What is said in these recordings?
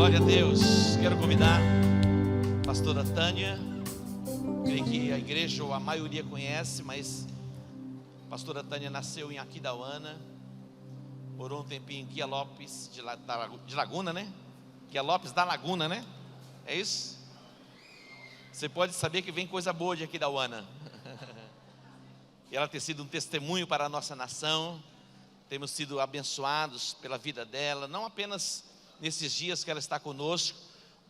Glória a Deus. Quero convidar a pastora Tânia. Creio que a igreja ou a maioria conhece, mas a pastora Tânia nasceu em Aquidauana, morou um tempinho em Guia Lopes de Laguna, né? Guia Lopes da Laguna, né? É isso? Você pode saber que vem coisa boa de Aquidauana. E ela tem sido um testemunho para a nossa nação. Temos sido abençoados pela vida dela, não apenas nesses dias que ela está conosco,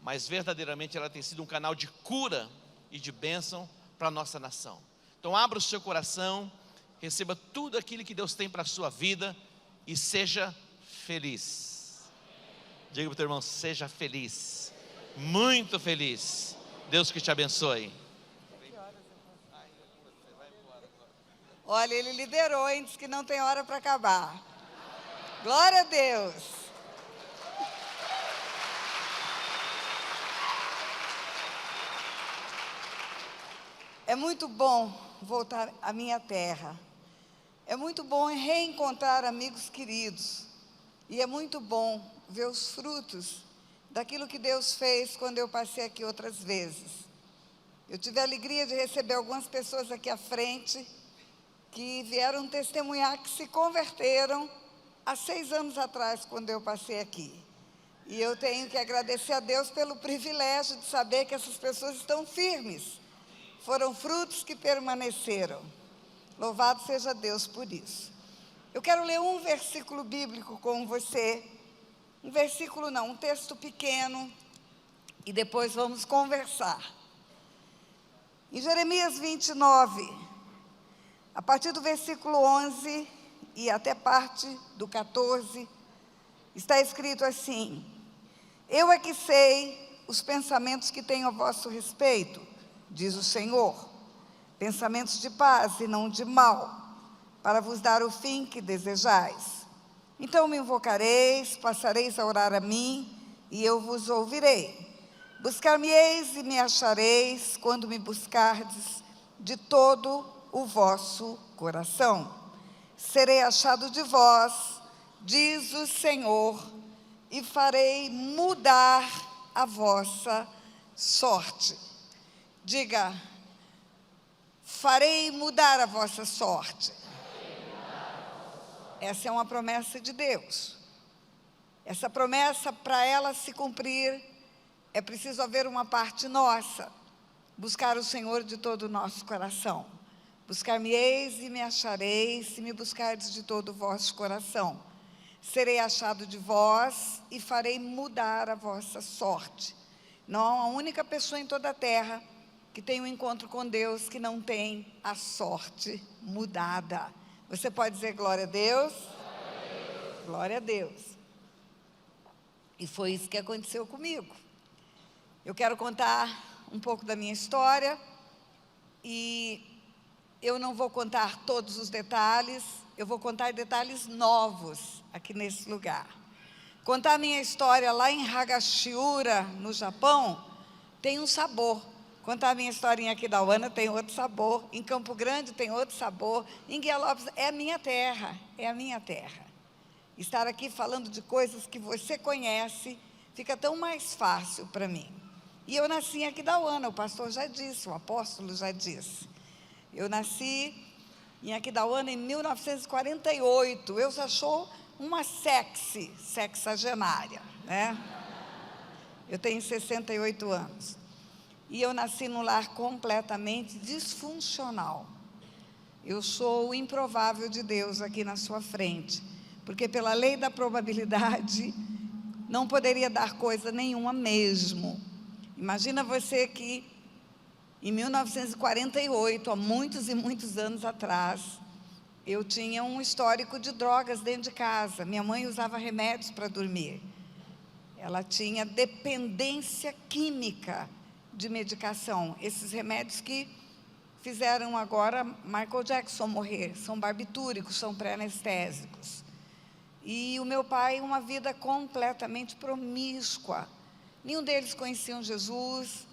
mas verdadeiramente ela tem sido um canal de cura e de bênção para a nossa nação. Então abra o seu coração, receba tudo aquilo que Deus tem para a sua vida e seja feliz. Diga para o teu irmão, seja feliz, muito feliz. Deus que te abençoe. Olha, ele liderou, hein? Diz que não tem hora para acabar. Glória a Deus. É muito bom voltar à minha terra. É muito bom reencontrar amigos queridos. E é muito bom ver os frutos daquilo que Deus fez quando eu passei aqui outras vezes. Eu tive a alegria de receber algumas pessoas aqui à frente que vieram testemunhar que se converteram há 6 anos atrás, quando eu passei aqui. E eu tenho que agradecer a Deus pelo privilégio de saber que essas pessoas estão firmes. Foram frutos que permaneceram. Louvado seja Deus por isso. Eu quero ler um versículo bíblico com você. Um versículo não, um texto pequeno. E depois vamos conversar. Em Jeremias 29, a partir do versículo 11 e até parte do 14, está escrito assim: Eu é que sei os pensamentos que tenho a vosso respeito, diz o Senhor, pensamentos de paz e não de mal, para vos dar o fim que desejais. Então me invocareis, passareis a orar a mim, e eu vos ouvirei. Buscar-me-eis e me achareis, quando me buscardes de todo o vosso coração. Serei achado de vós, diz o Senhor, e farei mudar a vossa sorte. Diga, farei mudar a vossa sorte. Essa é uma promessa de Deus. Essa promessa, para ela se cumprir, é preciso haver uma parte nossa. Buscar o Senhor de todo o nosso coração. Buscar-me-eis e me achareis, se me buscardes de todo o vosso coração. Serei achado de vós e farei mudar a vossa sorte. Não há uma única pessoa em toda a terra que tem um encontro com Deus que não tem a sorte mudada. Você pode dizer glória a Deus? Glória a Deus. E foi isso que aconteceu comigo. Eu quero contar um pouco da minha história e eu não vou contar todos os detalhes, eu vou contar detalhes novos aqui nesse lugar. Contar a minha história lá em Hagashiura, no Japão, tem um sabor. Contar a minha historinha aqui da Aquidauana tem outro sabor. Em Campo Grande tem outro sabor. Em Guia Lopes é a minha terra, é a minha terra. Estar aqui falando de coisas que você conhece fica tão mais fácil para mim. E eu nasci em Aquidauana, o pastor já disse, o apóstolo já disse. Eu nasci em Aquidauana em 1948. Eu já sou uma sexagenária, né? Eu tenho 68 anos. E eu nasci num lar completamente disfuncional. Eu sou o improvável de Deus aqui na sua frente, porque pela lei da probabilidade, não poderia dar coisa nenhuma mesmo. Imagina você que, em 1948, há muitos e muitos anos atrás, eu tinha um histórico de drogas dentro de casa. Minha mãe usava remédios para dormir. Ela tinha dependência química de medicação. Esses remédios que fizeram agora Michael Jackson morrer, são barbitúricos, são pré-anestésicos. E o meu pai, uma vida completamente promíscua. Nenhum deles conheciam Jesus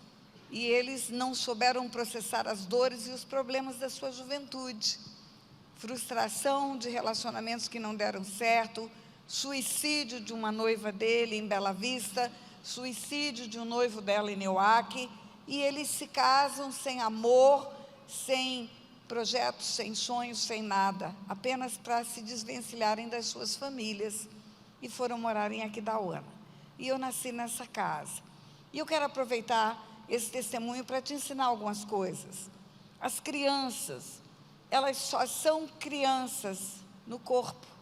e eles não souberam processar as dores e os problemas da sua juventude. Frustração de relacionamentos que não deram certo, suicídio de uma noiva dele em Bela Vista, suicídio de um noivo dela em Neuaque, e eles se casam sem amor, sem projetos, sem sonhos, sem nada, apenas para se desvencilharem das suas famílias, e foram morar em Aquidauana. E eu nasci nessa casa. E eu quero aproveitar esse testemunho para te ensinar algumas coisas. As crianças, elas só são crianças no corpo.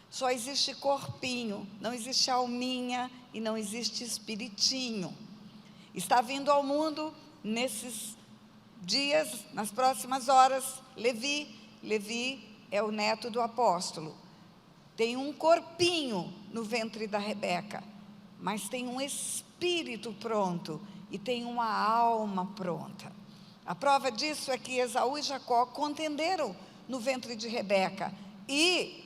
Só existe corpinho, não existe alminha e não existe espiritinho. Está vindo ao mundo nesses dias, nas próximas horas, Levi. Levi é o neto do apóstolo. Tem um corpinho no ventre da Rebeca, mas tem um espírito pronto e tem uma alma pronta. A prova disso é que Esaú e Jacó contenderam no ventre de Rebeca. E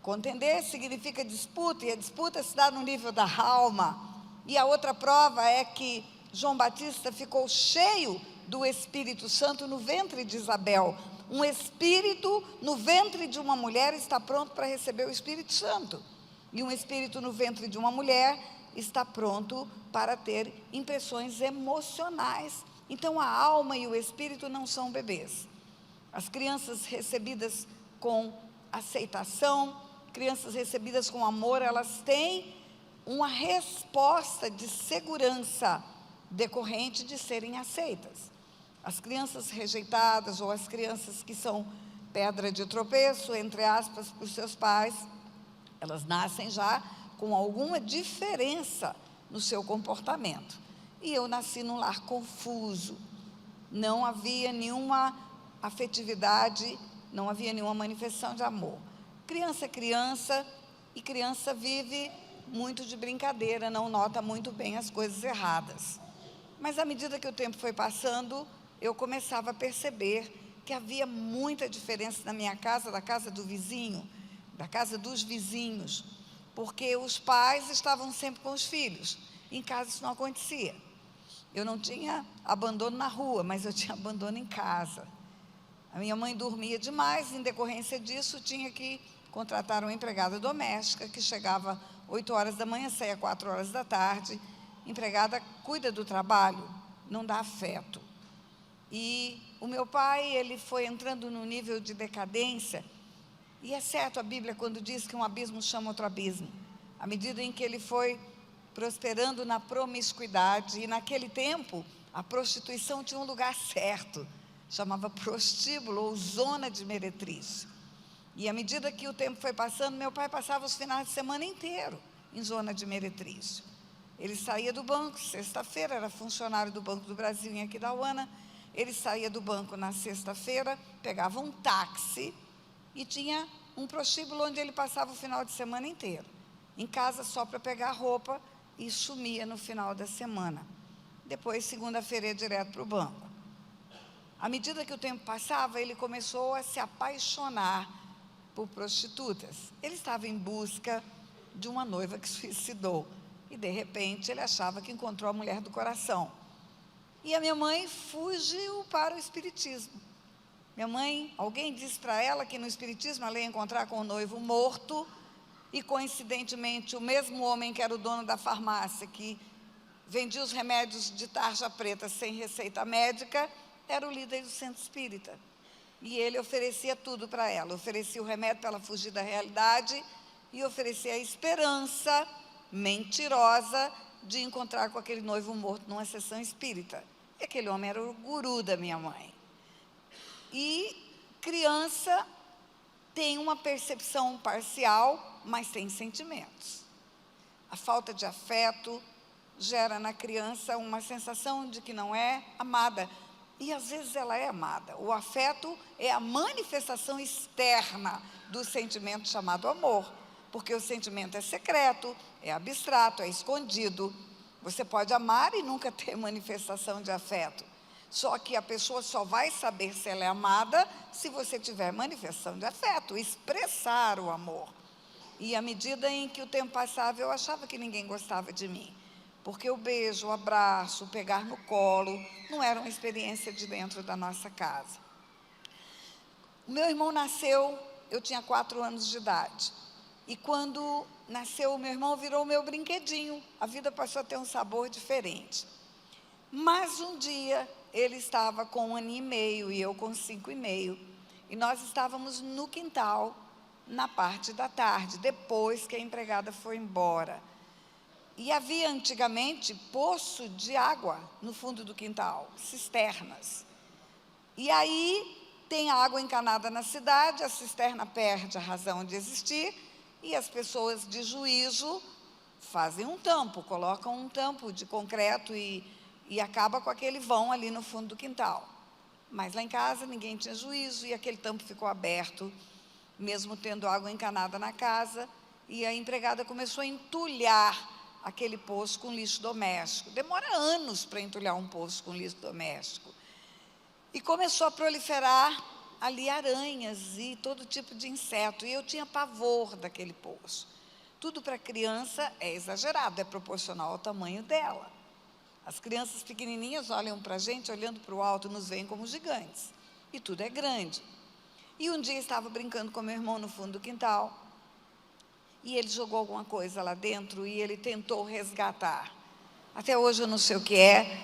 contender significa disputa, e a disputa se dá no nível da alma. E a outra prova é que João Batista ficou cheio do Espírito Santo no ventre de Isabel. Um espírito no ventre de uma mulher está pronto para receber o Espírito Santo. E um espírito no ventre de uma mulher está pronto para ter impressões emocionais. Então a alma e o espírito não são bebês. As crianças recebidas com aceitação, crianças recebidas com amor, elas têm uma resposta de segurança decorrente de serem aceitas. As crianças rejeitadas ou as crianças que são pedra de tropeço, entre aspas, para os seus pais, elas nascem já com alguma diferença no seu comportamento. E eu nasci num lar confuso, não havia nenhuma afetividade, não havia nenhuma manifestação de amor. Criança é criança, e criança vive muito de brincadeira, não nota muito bem as coisas erradas. Mas à medida que o tempo foi passando, eu começava a perceber que havia muita diferença na minha casa, da casa do vizinho, da casa dos vizinhos, porque os pais estavam sempre com os filhos. Em casa isso não acontecia. Eu não tinha abandono na rua, mas eu tinha abandono em casa. A minha mãe dormia demais, em decorrência disso, tinha que contratar uma empregada doméstica, que chegava 8 horas da manhã, saía 4 horas da tarde. Empregada cuida do trabalho, não dá afeto. E o meu pai, ele foi entrando num nível de decadência, e é certo a Bíblia quando diz que um abismo chama outro abismo. À medida em que ele foi prosperando na promiscuidade, e naquele tempo, a prostituição tinha um lugar certo, chamava prostíbulo ou zona de meretriz. E à medida que o tempo foi passando, meu pai passava os finais de semana inteiro em zona de meretriz. Ele saía do banco, sexta-feira, era funcionário do Banco do Brasil em Aquidauana. Ele saía do banco na sexta-feira, pegava um táxi e tinha um prostíbulo onde ele passava o final de semana inteiro. Em casa só para pegar roupa e sumia no final da semana. Depois, segunda-feira, ia direto para o banco. À medida que o tempo passava, ele começou a se apaixonar por prostitutas. Ele estava em busca de uma noiva que suicidou. E, de repente, ele achava que encontrou a mulher do coração. E a minha mãe fugiu para o espiritismo. Minha mãe, alguém disse para ela que no espiritismo ela ia encontrar com o noivo morto, e coincidentemente o mesmo homem que era o dono da farmácia, que vendia os remédios de tarja preta sem receita médica, era o líder do centro espírita. E ele oferecia tudo para ela, oferecia o remédio para ela fugir da realidade e oferecia a esperança mentirosa de encontrar com aquele noivo morto numa sessão espírita. E aquele homem era o guru da minha mãe. E criança tem uma percepção parcial, mas tem sentimentos. A falta de afeto gera na criança uma sensação de que não é amada. E às vezes ela é amada. O afeto é a manifestação externa do sentimento chamado amor, porque o sentimento é secreto, é abstrato, é escondido. Você pode amar e nunca ter manifestação de afeto. Só que a pessoa só vai saber se ela é amada se você tiver manifestação de afeto, expressar o amor. E à medida em que o tempo passava, eu achava que ninguém gostava de mim, porque o beijo, o abraço, o pegar no colo, não era uma experiência de dentro da nossa casa. O meu irmão nasceu, eu tinha 4 anos de idade. E quando nasceu o meu irmão, virou o meu brinquedinho. A vida passou a ter um sabor diferente. Mas um dia, ele estava com 1 ano e meio e eu com 5 e meio. E nós estávamos no quintal, na parte da tarde, depois que a empregada foi embora. E havia antigamente poço de água no fundo do quintal, cisternas. E aí tem água encanada na cidade, a cisterna perde a razão de existir e as pessoas de juízo fazem um tampo, colocam um tampo de concreto e acaba com aquele vão ali no fundo do quintal. Mas lá em casa ninguém tinha juízo e aquele tampo ficou aberto, mesmo tendo água encanada na casa, e a empregada começou a entulhar aquele poço com lixo doméstico. Demora anos para entulhar um poço com lixo doméstico. E começou a proliferar ali aranhas e todo tipo de inseto, e eu tinha pavor daquele poço. Tudo para criança é exagerado, é proporcional ao tamanho dela. As crianças pequenininhas olham para a gente, olhando para o alto, nos veem como gigantes. E tudo é grande. E um dia estava brincando com meu irmão no fundo do quintal, e ele jogou alguma coisa lá dentro e ele tentou resgatar. Até hoje eu não sei o que é,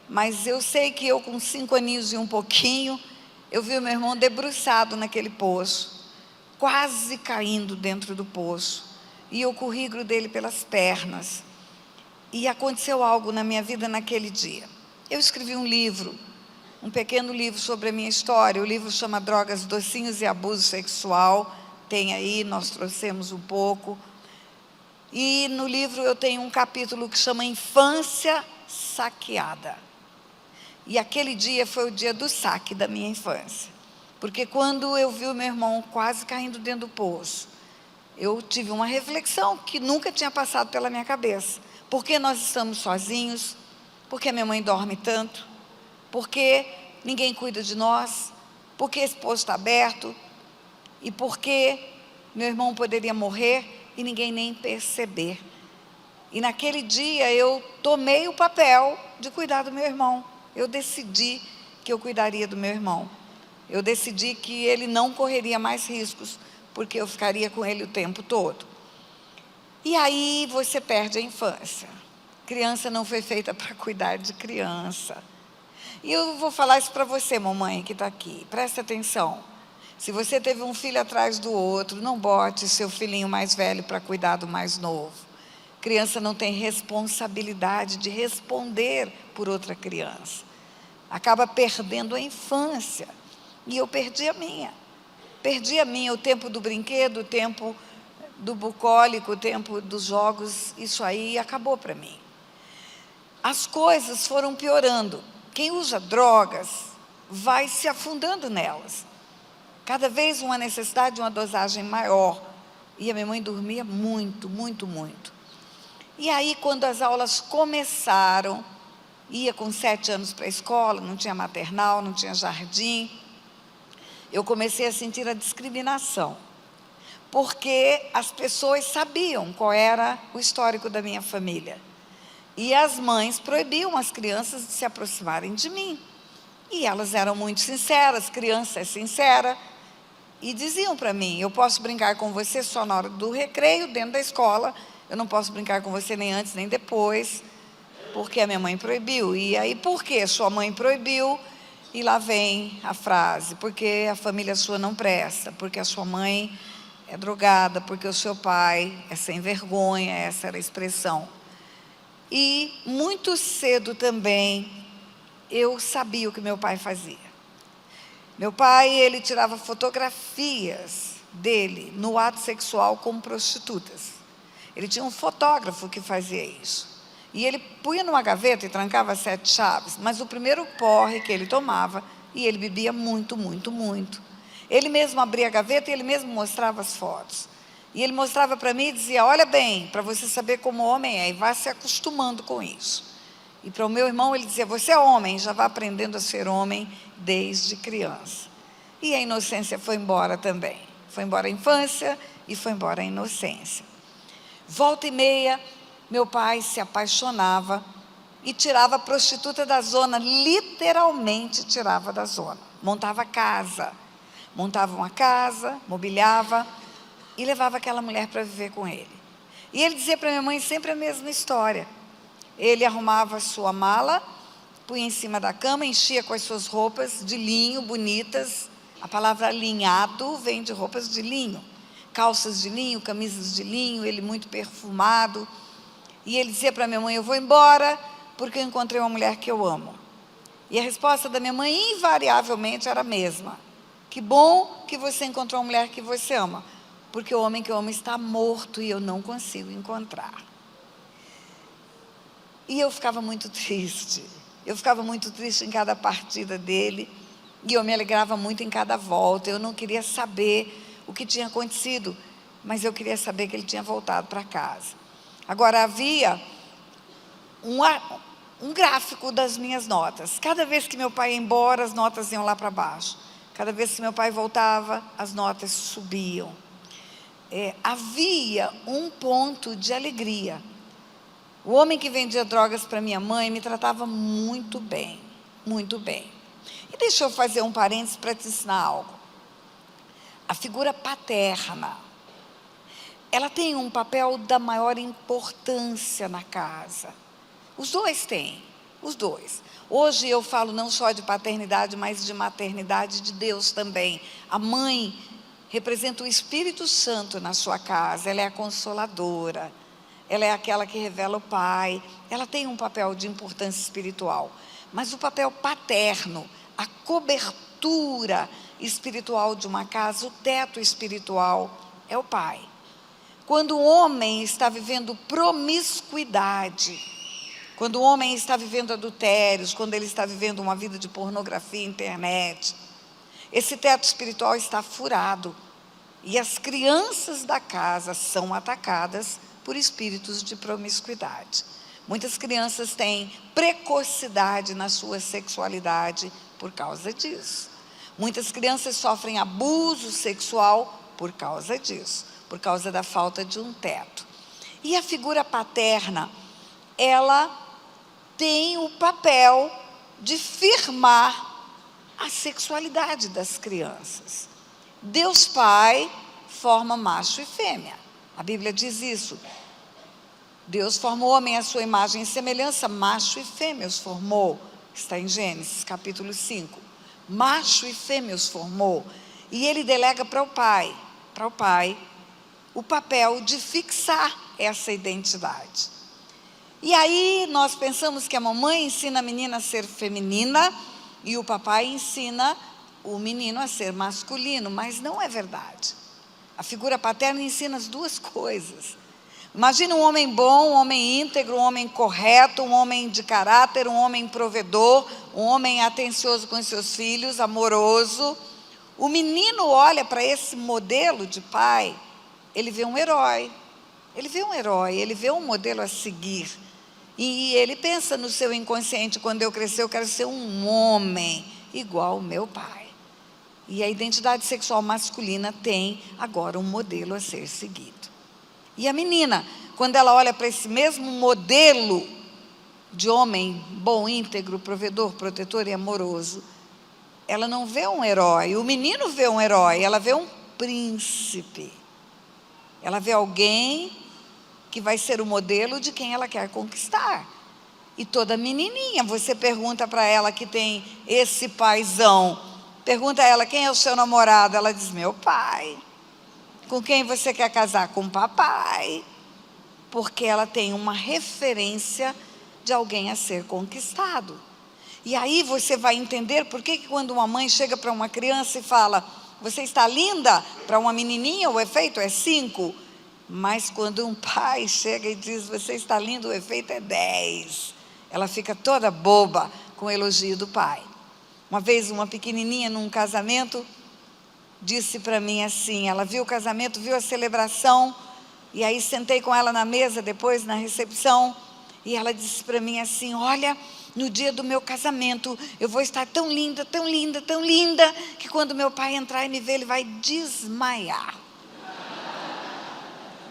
mas eu sei que eu com 5 aninhos e um pouquinho, eu vi o meu irmão debruçado naquele poço, quase caindo dentro do poço, e eu corri, grudei pelas pernas. E aconteceu algo na minha vida naquele dia. Eu escrevi um livro, um pequeno livro sobre a minha história. O livro chama Drogas, Docinhos e Abuso Sexual. Tem aí, nós trouxemos um pouco. E no livro eu tenho um capítulo que chama Infância Saqueada. E aquele dia foi o dia do saque da minha infância. Porque quando eu vi o meu irmão quase caindo dentro do poço, eu tive uma reflexão que nunca tinha passado pela minha cabeça. Por que nós estamos sozinhos? Por que minha mãe dorme tanto? Por que ninguém cuida de nós? Por que esse poço está aberto? E por que meu irmão poderia morrer e ninguém nem perceber? E naquele dia eu tomei o papel de cuidar do meu irmão. Eu decidi que eu cuidaria do meu irmão. Eu decidi que ele não correria mais riscos, porque eu ficaria com ele o tempo todo. E aí você perde a infância. Criança não foi feita para cuidar de criança. E eu vou falar isso para você, mamãe, que está aqui. Presta atenção. Se você teve um filho atrás do outro, não bote seu filhinho mais velho para cuidar do mais novo. Criança não tem responsabilidade de responder por outra criança. Acaba perdendo a infância. E eu perdi a minha. Perdi a minha, o tempo do brinquedo, o tempo do bucólico, o tempo dos jogos, isso aí acabou para mim. As coisas foram piorando. Quem usa drogas vai se afundando nelas. Cada vez uma necessidade de uma dosagem maior. E a minha mãe dormia muito, muito, muito. E aí, quando as aulas começaram, ia com 7 anos para a escola, não tinha maternal, não tinha jardim, eu comecei a sentir a discriminação. Porque as pessoas sabiam qual era o histórico da minha família. E as mães proibiam as crianças de se aproximarem de mim. E elas eram muito sinceras, criança é sincera, e diziam para mim: eu posso brincar com você só na hora do recreio, dentro da escola, eu não posso brincar com você nem antes nem depois, porque a minha mãe proibiu. E aí, por que sua mãe proibiu? E lá vem a frase: porque a família sua não presta, porque a sua mãe é drogada, porque o seu pai é sem vergonha, essa era a expressão. E muito cedo também eu sabia o que meu pai fazia. Meu pai, ele tirava fotografias dele no ato sexual com prostitutas. Ele tinha um fotógrafo que fazia isso. E ele punha numa gaveta e trancava 7 chaves, mas o primeiro porre que ele tomava, e ele bebia muito, muito, muito. Ele mesmo abria a gaveta e ele mesmo mostrava as fotos. E ele mostrava para mim e dizia: olha bem, para você saber como o homem é, e vá se acostumando com isso. E para o meu irmão ele dizia: você é homem, já vá aprendendo a ser homem desde criança. E a inocência foi embora também. Foi embora a infância e foi embora a inocência. Volta e meia, meu pai se apaixonava e tirava a prostituta da zona, literalmente tirava da zona. Montava casa. Montava uma casa, mobiliava, e levava aquela mulher para viver com ele. E ele dizia para minha mãe sempre a mesma história. Ele arrumava a sua mala, punha em cima da cama, enchia com as suas roupas de linho, bonitas. A palavra alinhado vem de roupas de linho. Calças de linho, camisas de linho, ele muito perfumado. E ele dizia para minha mãe, eu vou embora porque eu encontrei uma mulher que eu amo. E a resposta da minha mãe, invariavelmente, era a mesma. Que bom que você encontrou uma mulher que você ama, porque o homem que eu amo está morto e eu não consigo encontrar. E eu ficava muito triste. Eu ficava muito triste em cada partida dele, e eu me alegrava muito em cada volta. Eu não queria saber o que tinha acontecido, mas eu queria saber que ele tinha voltado para casa. Agora, havia um gráfico das minhas notas. Cada vez que meu pai ia embora, as notas iam lá para baixo. Cada vez que meu pai voltava, as notas subiam. Havia um ponto de alegria. O homem que vendia drogas para minha mãe me tratava muito bem, muito bem. E deixa eu fazer um parênteses para te ensinar algo. A figura paterna, ela tem um papel da maior importância na casa. Os dois têm, os dois. Hoje eu falo não só de paternidade, mas de maternidade de Deus também. A mãe representa o Espírito Santo na sua casa, ela é a consoladora. Ela é aquela que revela o Pai. Ela tem um papel de importância espiritual. Mas o papel paterno, a cobertura espiritual de uma casa, o teto espiritual, é o pai. Quando o homem está vivendo promiscuidade, quando o homem está vivendo adultérios, quando ele está vivendo uma vida de pornografia, internet, esse teto espiritual está furado. E as crianças da casa são atacadas por espíritos de promiscuidade. Muitas crianças têm precocidade na sua sexualidade por causa disso. Muitas crianças sofrem abuso sexual por causa disso, por causa da falta de um teto. E a figura paterna, ela tem o papel de firmar a sexualidade das crianças. Deus Pai forma macho e fêmea. A Bíblia diz isso. Deus formou o homem à sua imagem e semelhança, macho e fêmea os formou. Está em Gênesis, capítulo 5. Macho e fêmea os formou. E ele delega para o pai, o papel de fixar essa identidade. E aí nós pensamos que a mamãe ensina a menina a ser feminina e o papai ensina o menino a ser masculino, mas não é verdade. A figura paterna ensina as duas coisas. Imagina um homem bom, um homem íntegro, um homem correto, um homem de caráter, um homem provedor, um homem atencioso com seus filhos, amoroso. O menino olha para esse modelo de pai, ele vê um herói, ele vê um modelo a seguir. E ele pensa no seu inconsciente, quando eu crescer eu quero ser um homem igual ao meu pai. E a identidade sexual masculina tem agora um modelo a ser seguido. E a menina, quando ela olha para esse mesmo modelo de homem bom, íntegro, provedor, protetor e amoroso, ela não vê um herói. O menino vê um herói, ela vê um príncipe. Ela vê alguém que vai ser o modelo de quem ela quer conquistar. E toda menininha, você pergunta para ela que tem esse paizão, pergunta a ela, quem é o seu namorado? Ela diz, meu pai. Com quem você quer casar? Com o papai. Porque ela tem uma referência de alguém a ser conquistado. E aí você vai entender por que quando uma mãe chega para uma criança e fala, você está linda? Para uma menininha o efeito é 5. Mas quando um pai chega e diz, você está lindo, o efeito é 10. Ela fica toda boba com o elogio do pai. Uma vez uma pequenininha num casamento disse para mim assim, ela viu o casamento, viu a celebração, e aí sentei com ela na mesa depois, na recepção, e ela disse para mim assim, olha, no dia do meu casamento, eu vou estar tão linda, tão linda, tão linda, que quando meu pai entrar e me ver, ele vai desmaiar.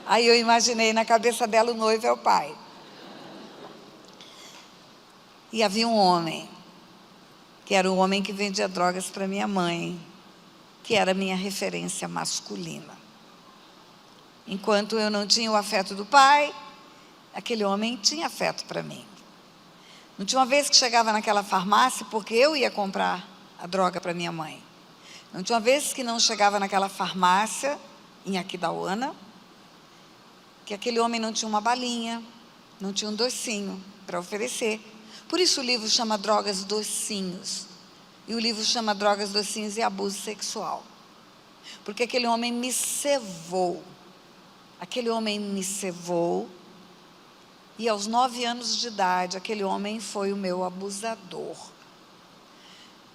Aí eu imaginei na cabeça dela o noivo é o pai. E havia um homem, que era o homem que vendia drogas para minha mãe, que era a minha referência masculina. Enquanto eu não tinha o afeto do pai, aquele homem tinha afeto para mim. Não tinha uma vez que chegava naquela farmácia porque eu ia comprar a droga para minha mãe. Não tinha uma vez que não chegava naquela farmácia, em Aquidauana, que aquele homem não tinha uma balinha, não tinha um docinho para oferecer. Por isso o livro chama Drogas Docinhos. E o livro chama Drogas Docinhos e Abuso Sexual. Porque aquele homem me cevou. Aquele homem me cevou. E aos 9 anos de idade, aquele homem foi o meu abusador.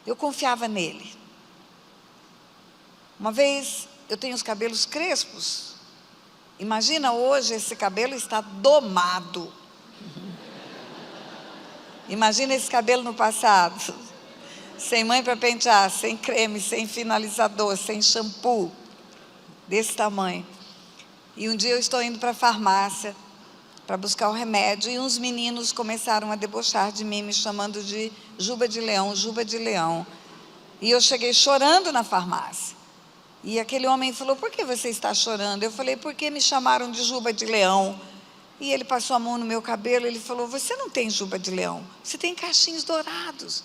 Eu confiava nele. Uma vez, eu tenho os cabelos crespos. Imagina hoje, esse cabelo está domado. Imagina esse cabelo no passado. Sem mãe para pentear, sem creme, sem finalizador, sem shampoo. Desse tamanho. E um dia eu estou indo para a farmácia para buscar o remédio, e uns meninos começaram a debochar de mim, me chamando de Juba de Leão, Juba de Leão. E eu cheguei chorando na farmácia. E aquele homem falou: por que você está chorando? Eu falei: porque me chamaram de Juba de Leão. E ele passou a mão no meu cabelo, ele falou: você não tem juba de leão, você tem cachinhos dourados.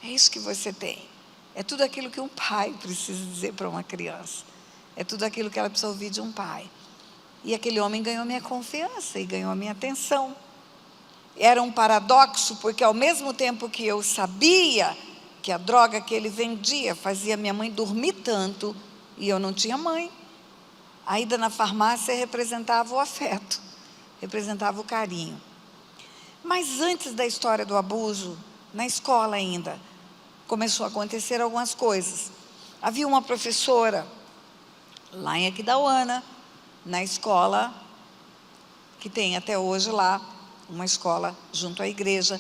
É isso que você tem. É tudo aquilo que um pai precisa dizer para uma criança. É tudo aquilo que ela precisa ouvir de um pai. E aquele homem ganhou minha confiança e ganhou a minha atenção. Era um paradoxo, porque ao mesmo tempo que eu sabia que a droga que ele vendia fazia minha mãe dormir tanto, e eu não tinha mãe, a ida na farmácia representava o afeto, representava o carinho. Mas antes da história do abuso, na escola ainda, começou a acontecer algumas coisas. Havia uma professora, lá em Aquidauana, na escola, que tem até hoje lá, uma escola junto à igreja.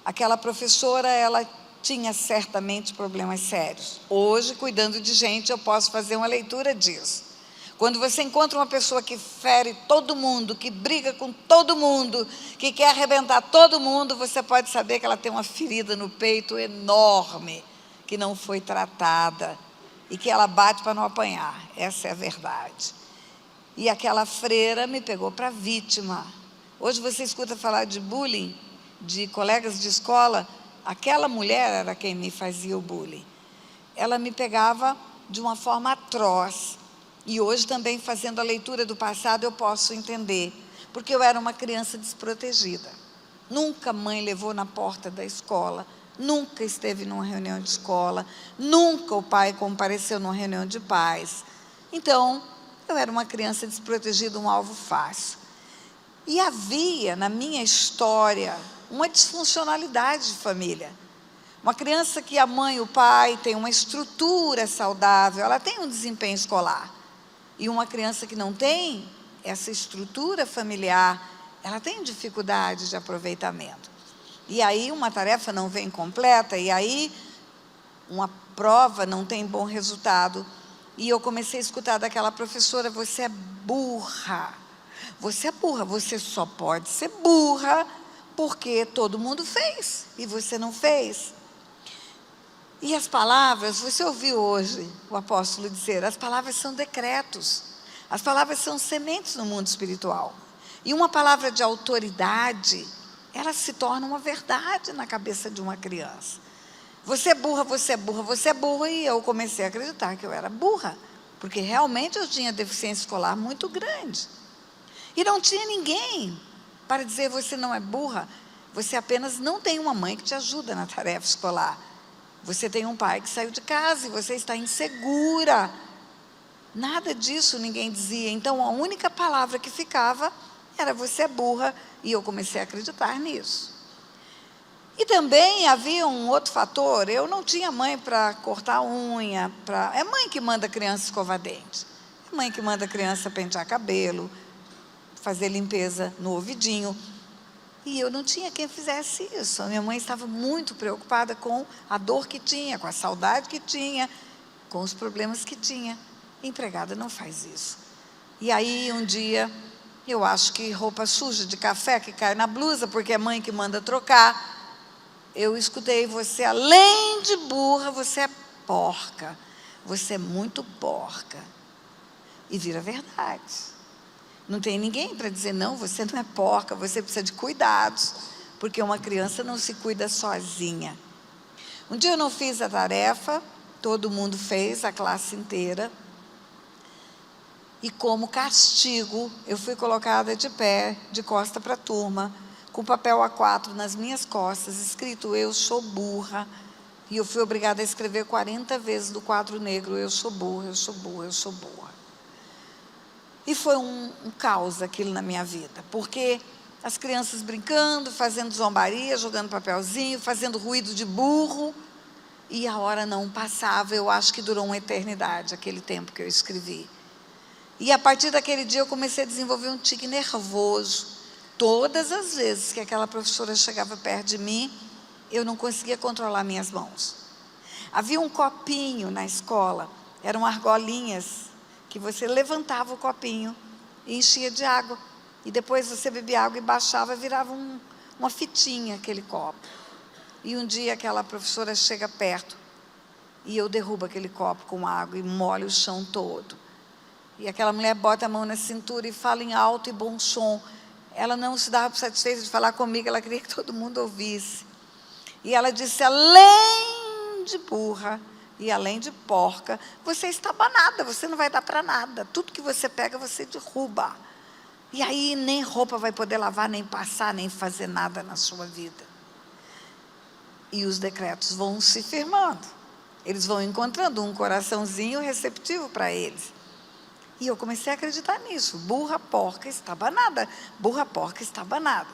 Aquela professora, ela tinha certamente problemas sérios. Hoje, cuidando de gente, eu posso fazer uma leitura disso. Quando você encontra uma pessoa que fere todo mundo, que briga com todo mundo, que quer arrebentar todo mundo, você pode saber que ela tem uma ferida no peito enorme, que não foi tratada, e que ela bate para não apanhar. Essa é a verdade. E aquela freira me pegou para vítima. Hoje você escuta falar de bullying, de colegas de escola. Aquela mulher era quem me fazia o bullying. Ela me pegava de uma forma atroz. E hoje também, fazendo a leitura do passado, eu posso entender. Porque eu era uma criança desprotegida. Nunca mãe levou na porta da escola. Nunca esteve numa reunião de escola. Nunca o pai compareceu numa reunião de pais. Então, eu era uma criança desprotegida, um alvo fácil. E havia, na minha história, uma disfuncionalidade de família. Uma criança que a mãe e o pai têm uma estrutura saudável, ela tem um desempenho escolar. E uma criança que não tem essa estrutura familiar, ela tem dificuldade de aproveitamento. E aí uma tarefa não vem completa, e aí uma prova não tem bom resultado. E eu comecei a escutar daquela professora: você é burra. Você é burra, você só pode ser burra porque todo mundo fez e você não fez. E as palavras, você ouviu hoje o apóstolo dizer, as palavras são decretos, as palavras são sementes no mundo espiritual. E uma palavra de autoridade, ela se torna uma verdade na cabeça de uma criança. Você é burra, você é burra, você é burra, e eu comecei a acreditar que eu era burra, porque realmente eu tinha deficiência escolar muito grande. E não tinha ninguém para dizer: você não é burra, você apenas não tem uma mãe que te ajuda na tarefa escolar. Você tem um pai que saiu de casa e você está insegura. Nada disso ninguém dizia. Então, a única palavra que ficava era: você é burra, e eu comecei a acreditar nisso. E também havia um outro fator: eu não tinha mãe para cortar a unha. É mãe que manda a criança escovar dente. É mãe que manda a criança pentear cabelo, fazer limpeza no ouvidinho. E eu não tinha quem fizesse isso. A minha mãe estava muito preocupada com a dor que tinha, com a saudade que tinha, com os problemas que tinha. Empregada não faz isso. E aí, um dia, eu acho que roupa suja de café que cai na blusa, porque é mãe que manda trocar, eu escutei: você, além de burra, você é porca. Você é muito porca. E vira verdade. Não tem ninguém para dizer, não, você não é porca, você precisa de cuidados, porque uma criança não se cuida sozinha. Um dia eu não fiz a tarefa, todo mundo fez, a classe inteira, e como castigo, eu fui colocada de pé, de costa para a turma, com papel A4 nas minhas costas, escrito, eu sou burra, e eu fui obrigada a escrever 40 vezes do quadro negro, eu sou burra, eu sou burra, eu sou burra. E foi um caos aquilo na minha vida, porque as crianças brincando, fazendo zombaria, jogando papelzinho, fazendo ruído de burro, e a hora não passava, eu acho que durou uma eternidade, aquele tempo que eu escrevi. E a partir daquele dia eu comecei a desenvolver um tique nervoso. Todas as vezes que aquela professora chegava perto de mim, eu não conseguia controlar minhas mãos. Havia um copinho na escola, eram argolinhas, que você levantava o copinho e enchia de água. E depois você bebia água e baixava, virava uma fitinha aquele copo. E um dia aquela professora chega perto e eu derrubo aquele copo com água e molho o chão todo. E aquela mulher bota a mão na cintura e fala em alto e bom som. Ela não se dava satisfeita de falar comigo, ela queria que todo mundo ouvisse. E ela disse, além de burra e além de porca, você está banada, você não vai dar para nada. Tudo que você pega, você derruba. E aí nem roupa vai poder lavar, nem passar, nem fazer nada na sua vida. E os decretos vão se firmando. Eles vão encontrando um coraçãozinho receptivo para eles. E eu comecei a acreditar nisso. Burra, porca, está banada. Burra, porca, está banada.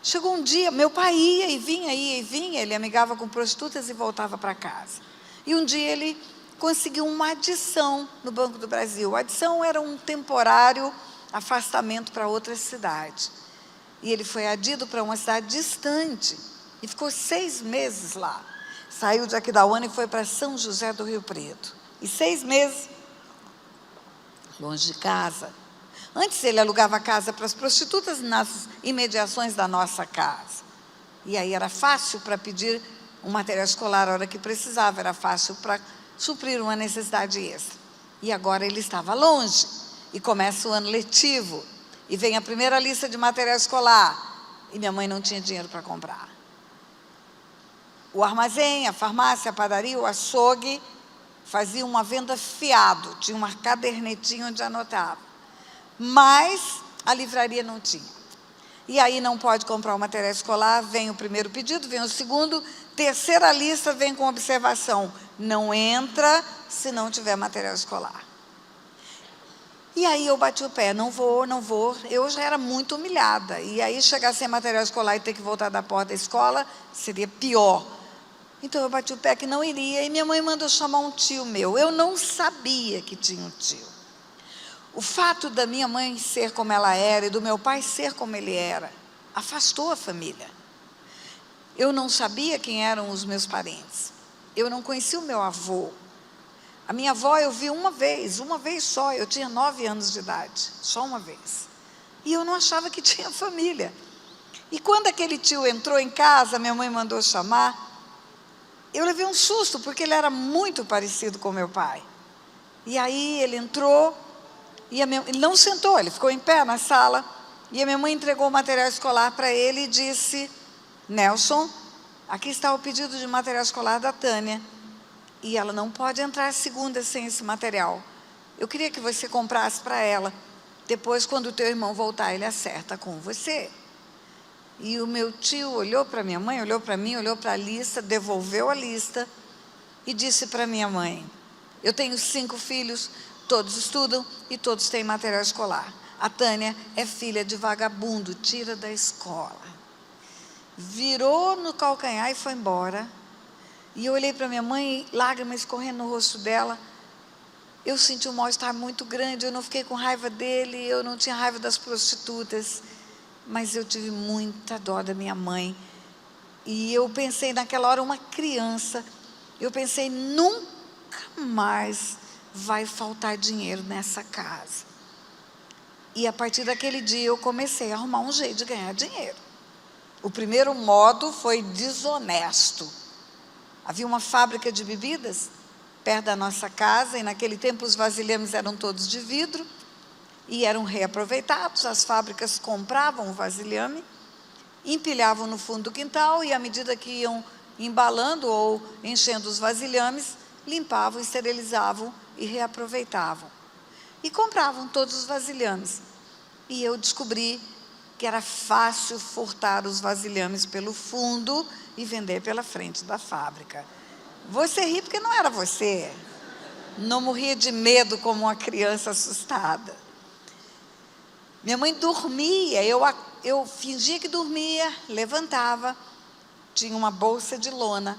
Chegou um dia, meu pai ia e vinha, ele amigava com prostitutas e voltava para casa. E um dia ele conseguiu uma adição no Banco do Brasil. A adição era um temporário afastamento para outra cidade. E ele foi adido para uma cidade distante e ficou 6 meses lá. Saiu de Aquidauana e foi para São José do Rio Preto. E 6 meses longe de casa. Antes ele alugava casa para as prostitutas nas imediações da nossa casa. E aí era fácil para pedir um material escolar a hora que precisava, era fácil para suprir uma necessidade extra. E agora ele estava longe, e começa o ano letivo, e vem a primeira lista de material escolar, e minha mãe não tinha dinheiro para comprar. O armazém, a farmácia, a padaria, o açougue, fazia uma venda fiado, tinha uma cadernetinha onde anotava. Mas a livraria não tinha. E aí não pode comprar o material escolar, vem o primeiro pedido, vem o segundo, terceira lista vem com observação, não entra se não tiver material escolar. E aí eu bati o pé, não vou, eu já era muito humilhada, e aí chegar sem material escolar e ter que voltar da porta da escola, seria pior. Então eu bati o pé que não iria, e minha mãe mandou chamar um tio meu, eu não sabia que tinha um tio. O fato da minha mãe ser como ela era e do meu pai ser como ele era, afastou a família. Eu não sabia quem eram os meus parentes. Eu não conhecia o meu avô. A minha avó eu vi uma vez só, eu tinha 9 anos de idade, só uma vez. E eu não achava que tinha família. E quando aquele tio entrou em casa, minha mãe mandou chamar, eu levei um susto, porque ele era muito parecido com meu pai. E aí ele entrou, e ele não sentou, ele ficou em pé na sala, e a minha mãe entregou o material escolar para ele e disse, Nelson, aqui está o pedido de material escolar da Tânia, e ela não pode entrar segunda sem esse material. Eu queria que você comprasse para ela, depois quando o teu irmão voltar, ele acerta com você. E o meu tio olhou para minha mãe, olhou para mim, olhou para a lista, devolveu a lista, e disse para minha mãe, eu tenho 5 filhos, todos estudam e todos têm material escolar. A Tânia é filha de vagabundo, tira da escola. Virou no calcanhar e foi embora. E eu olhei para minha mãe, lágrimas correndo no rosto dela. Eu senti um mal-estar muito grande, eu não fiquei com raiva dele, eu não tinha raiva das prostitutas, mas eu tive muita dó da minha mãe. E eu pensei naquela hora, uma criança, eu pensei, nunca mais vai faltar dinheiro nessa casa. E a partir daquele dia eu comecei a arrumar um jeito de ganhar dinheiro. O primeiro modo foi desonesto. Havia uma fábrica de bebidas perto da nossa casa, e naquele tempo os vasilhames eram todos de vidro. e eram reaproveitados. As fábricas compravam o vasilhame, empilhavam no fundo do quintal e, à medida que iam embalando ou enchendo os vasilhames, limpavam, esterilizavam e reaproveitavam. E compravam todos os vasilhames. E eu descobri que era fácil furtar os vasilhames pelo fundo e vender pela frente da fábrica. Você ri porque não era você. Não morria de medo como uma criança assustada. Minha mãe dormia, eu fingia que dormia, levantava, tinha uma bolsa de lona,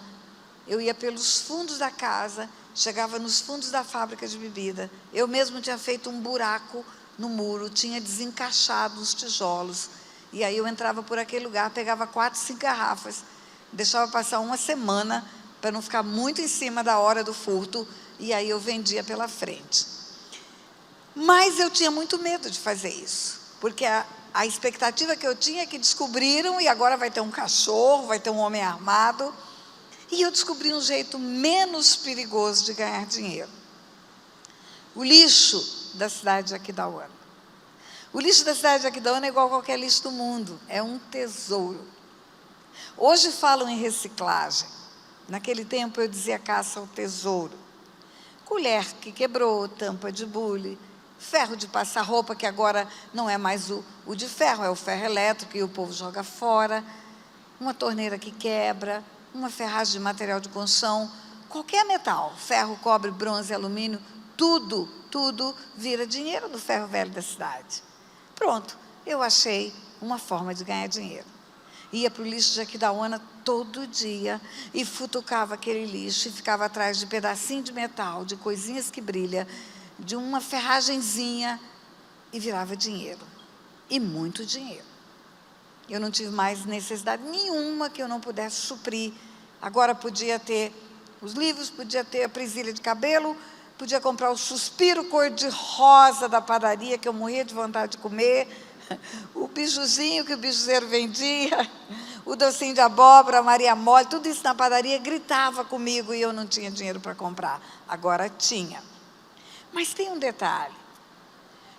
eu ia pelos fundos da casa, chegava nos fundos da fábrica de bebida, eu mesmo tinha feito um buraco no muro, tinha desencaixado os tijolos, e aí eu entrava por aquele lugar, pegava 4, 5 garrafas, deixava passar uma semana, para não ficar muito em cima da hora do furto, e aí eu vendia pela frente. Mas eu tinha muito medo de fazer isso, porque a expectativa que eu tinha é que descobriram, e agora vai ter um cachorro, vai ter um homem armado, e eu descobri um jeito menos perigoso de ganhar dinheiro. O lixo da cidade de Aquidauana. O lixo da cidade de Aquidauana é igual a qualquer lixo do mundo, é um tesouro. Hoje falam em reciclagem, naquele tempo eu dizia caça ao tesouro. Colher que quebrou, tampa de bule, ferro de passar roupa, que agora não é mais o de ferro, é o ferro elétrico e o povo joga fora, uma torneira que quebra, uma ferragem de material de construção, qualquer metal, ferro, cobre, bronze, alumínio, tudo vira dinheiro do ferro velho da cidade. Pronto, eu achei uma forma de ganhar dinheiro. Ia para o lixo de Aquidauana todo dia e futucava aquele lixo e ficava atrás de pedacinho de metal, de coisinhas que brilham, de uma ferragenzinha e virava dinheiro. E muito dinheiro. Eu não tive mais necessidade nenhuma que eu não pudesse suprir. Agora podia ter os livros, podia ter a presilha de cabelo, podia comprar o suspiro cor-de-rosa da padaria, que eu morria de vontade de comer, o bijuzinho que o bijuzeiro vendia, o docinho de abóbora, a Maria Mole, tudo isso na padaria gritava comigo e eu não tinha dinheiro para comprar. Agora tinha. Mas tem um detalhe.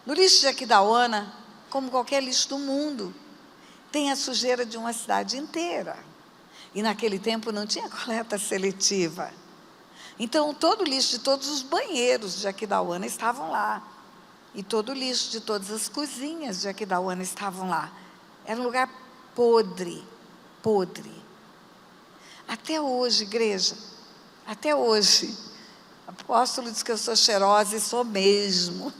No lixo de Aquidauana, como qualquer lixo do mundo, tem a sujeira de uma cidade inteira. E naquele tempo não tinha coleta seletiva. Então, todo o lixo de todos os banheiros de Aquidauana estavam lá. E todo o lixo de todas as cozinhas de Aquidauana estavam lá. Era um lugar podre, podre. Até hoje, igreja, até hoje, o apóstolo diz que eu sou cheirosa e sou mesmo.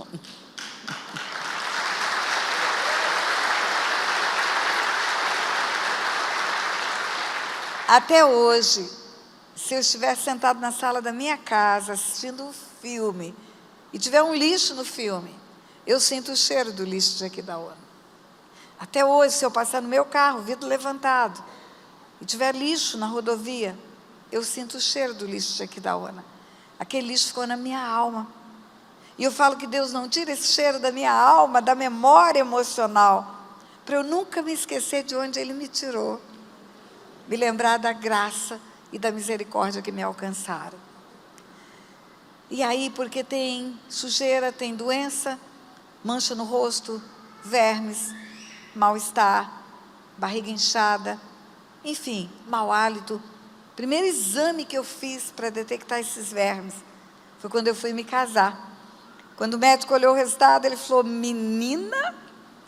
Até hoje, se eu estiver sentado na sala da minha casa, assistindo um filme, e tiver um lixo no filme, eu sinto o cheiro do lixo de Aquidauana. Até hoje, se eu passar no meu carro, vidro levantado, e tiver lixo na rodovia, eu sinto o cheiro do lixo de Aquidauana. Aquele lixo ficou na minha alma. E eu falo que Deus não tira esse cheiro da minha alma, da memória emocional, para eu nunca me esquecer de onde Ele me tirou. Me lembrar da graça e da misericórdia que me alcançaram. E aí, porque tem sujeira, tem doença, mancha no rosto, vermes, mal-estar, barriga inchada, enfim, mau hálito. O primeiro exame que eu fiz para detectar esses vermes foi quando eu fui me casar. Quando o médico olhou o resultado, ele falou: menina,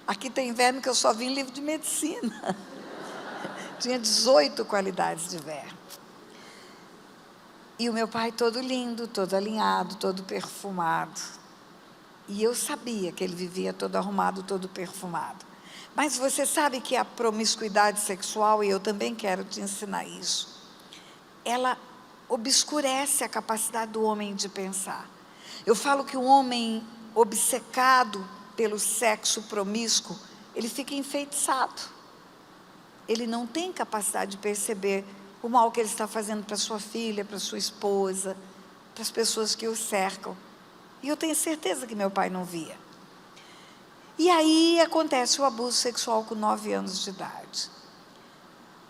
aqui tem verme que eu só vi em livro de medicina. Tinha 18 qualidades de verme. E o meu pai todo lindo, todo alinhado, todo perfumado. E eu sabia que ele vivia todo arrumado, todo perfumado. Mas você sabe que a promiscuidade sexual, e eu também quero te ensinar isso, ela obscurece a capacidade do homem de pensar. Eu falo que o homem obcecado pelo sexo promíscuo, ele fica enfeitiçado. Ele não tem capacidade de perceber o mal que ele está fazendo para sua filha, para sua esposa, para as pessoas que o cercam. E eu tenho certeza que meu pai não via. E aí acontece o abuso sexual com 9 anos de idade.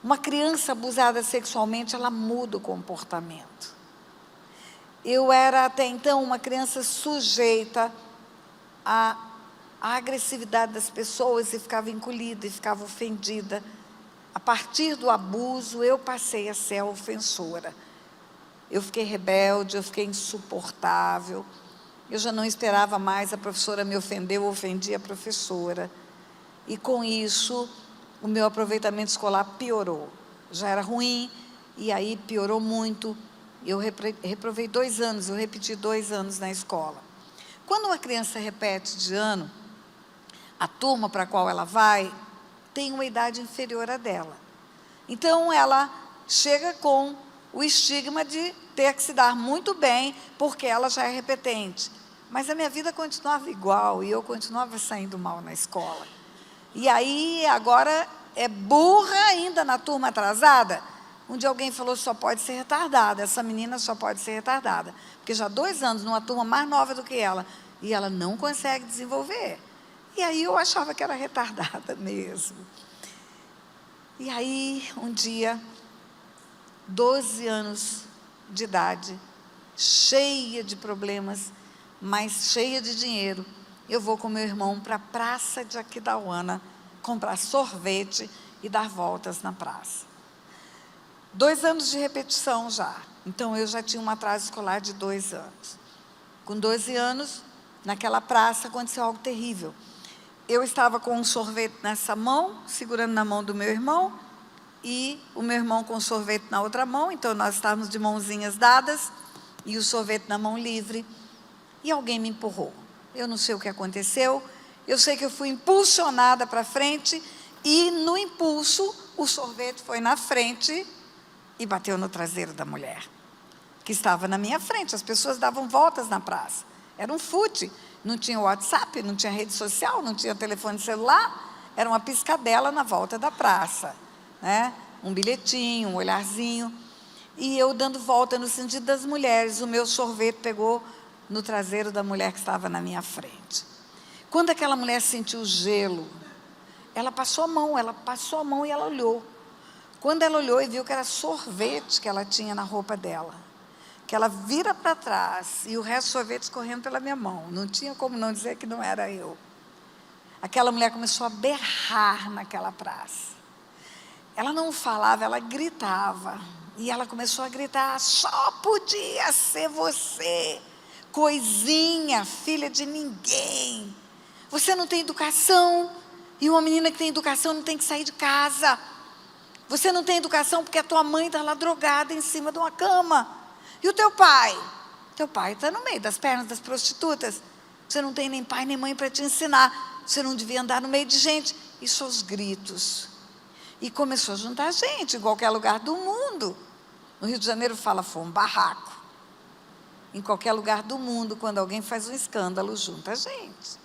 Uma criança abusada sexualmente, ela muda o comportamento. Eu era até então uma criança sujeita a a agressividade das pessoas e ficava encolhida e ficava ofendida. A partir do abuso, eu passei a ser a ofensora. Eu fiquei rebelde, eu fiquei insuportável. Eu já não esperava mais a professora me ofender, eu ofendia a professora. E com isso, o meu aproveitamento escolar piorou. Já era ruim, e aí piorou muito. Eu reprovei 2 anos, eu repeti 2 anos na escola. Quando uma criança repete de ano, a turma para a qual ela vai tem uma idade inferior à dela. Então, ela chega com o estigma de ter que se dar muito bem, porque ela já é repetente. Mas a minha vida continuava igual, e eu continuava saindo mal na escola. E aí, agora, é burra ainda na turma atrasada. Um dia alguém falou, só pode ser retardada, essa menina só pode ser retardada. Porque já há 2 anos, numa turma mais nova do que ela, e ela não consegue desenvolver. E aí eu achava que era retardada mesmo. E aí, um dia, 12 anos de idade, cheia de problemas, mas cheia de dinheiro, eu vou com meu irmão para a praça de Aquidauana, comprar sorvete e dar voltas na praça. 2 anos de repetição já, então eu já tinha um atraso escolar de 2 anos. Com 12 anos, naquela praça, aconteceu algo terrível. Eu estava com um sorvete nessa mão, segurando na mão do meu irmão, e o meu irmão com o sorvete na outra mão, então nós estávamos de mãozinhas dadas, e o sorvete na mão livre, e alguém me empurrou. Eu não sei o que aconteceu, eu sei que eu fui impulsionada para frente, e no impulso, o sorvete foi na frente e bateu no traseiro da mulher, que estava na minha frente. As pessoas davam voltas na praça, era um fute, não tinha WhatsApp, não tinha rede social, não tinha telefone celular, era uma piscadela na volta da praça, né? Um bilhetinho, um olharzinho, e eu dando volta no sentido das mulheres, o meu sorvete pegou no traseiro da mulher que estava na minha frente. Quando aquela mulher sentiu o gelo, ela passou a mão e ela olhou. Quando ela olhou e viu que era sorvete que ela tinha na roupa dela, que ela vira para trás e o resto do sorvete escorrendo pela minha mão, não tinha como não dizer que não era eu. Aquela mulher começou a berrar naquela praça. Ela não falava, ela gritava. E ela começou a gritar, só podia ser você, coisinha, filha de ninguém. Você não tem educação, e uma menina que tem educação não tem que sair de casa. Você não tem educação porque a tua mãe está lá drogada em cima de uma cama. E o teu pai? Teu pai está no meio das pernas das prostitutas. Você não tem nem pai nem mãe para te ensinar. Você não devia andar no meio de gente. Isso aos gritos. E começou a juntar gente em qualquer lugar do mundo. No Rio de Janeiro fala, foi um barraco. Em qualquer lugar do mundo, quando alguém faz um escândalo, junta gente.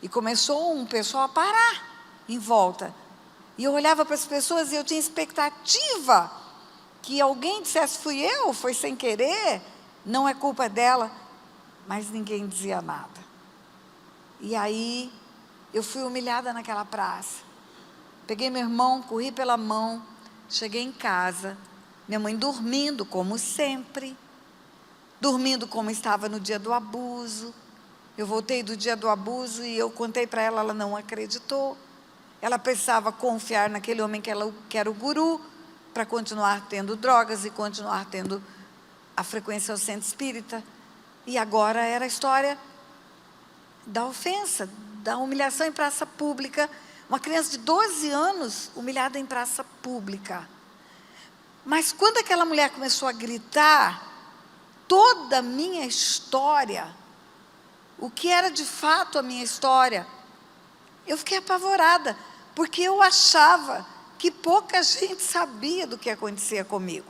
E começou um pessoal a parar em volta. E eu olhava para as pessoas e eu tinha expectativa que alguém dissesse, fui eu, foi sem querer, não é culpa dela. Mas ninguém dizia nada. E aí, eu fui humilhada naquela praça. Peguei meu irmão, corri pela mão, cheguei em casa, minha mãe dormindo, como sempre, dormindo como estava no dia do abuso. Eu voltei do dia do abuso e eu contei para ela, ela não acreditou. Ela precisava confiar naquele homem que era o guru, para continuar tendo drogas e continuar tendo a frequência ao centro espírita. E agora era a história da ofensa, da humilhação em praça pública. Uma criança de 12 anos humilhada em praça pública. Mas quando aquela mulher começou a gritar, toda a minha história, o que era de fato a minha história, eu fiquei apavorada, porque eu achava que pouca gente sabia do que acontecia comigo.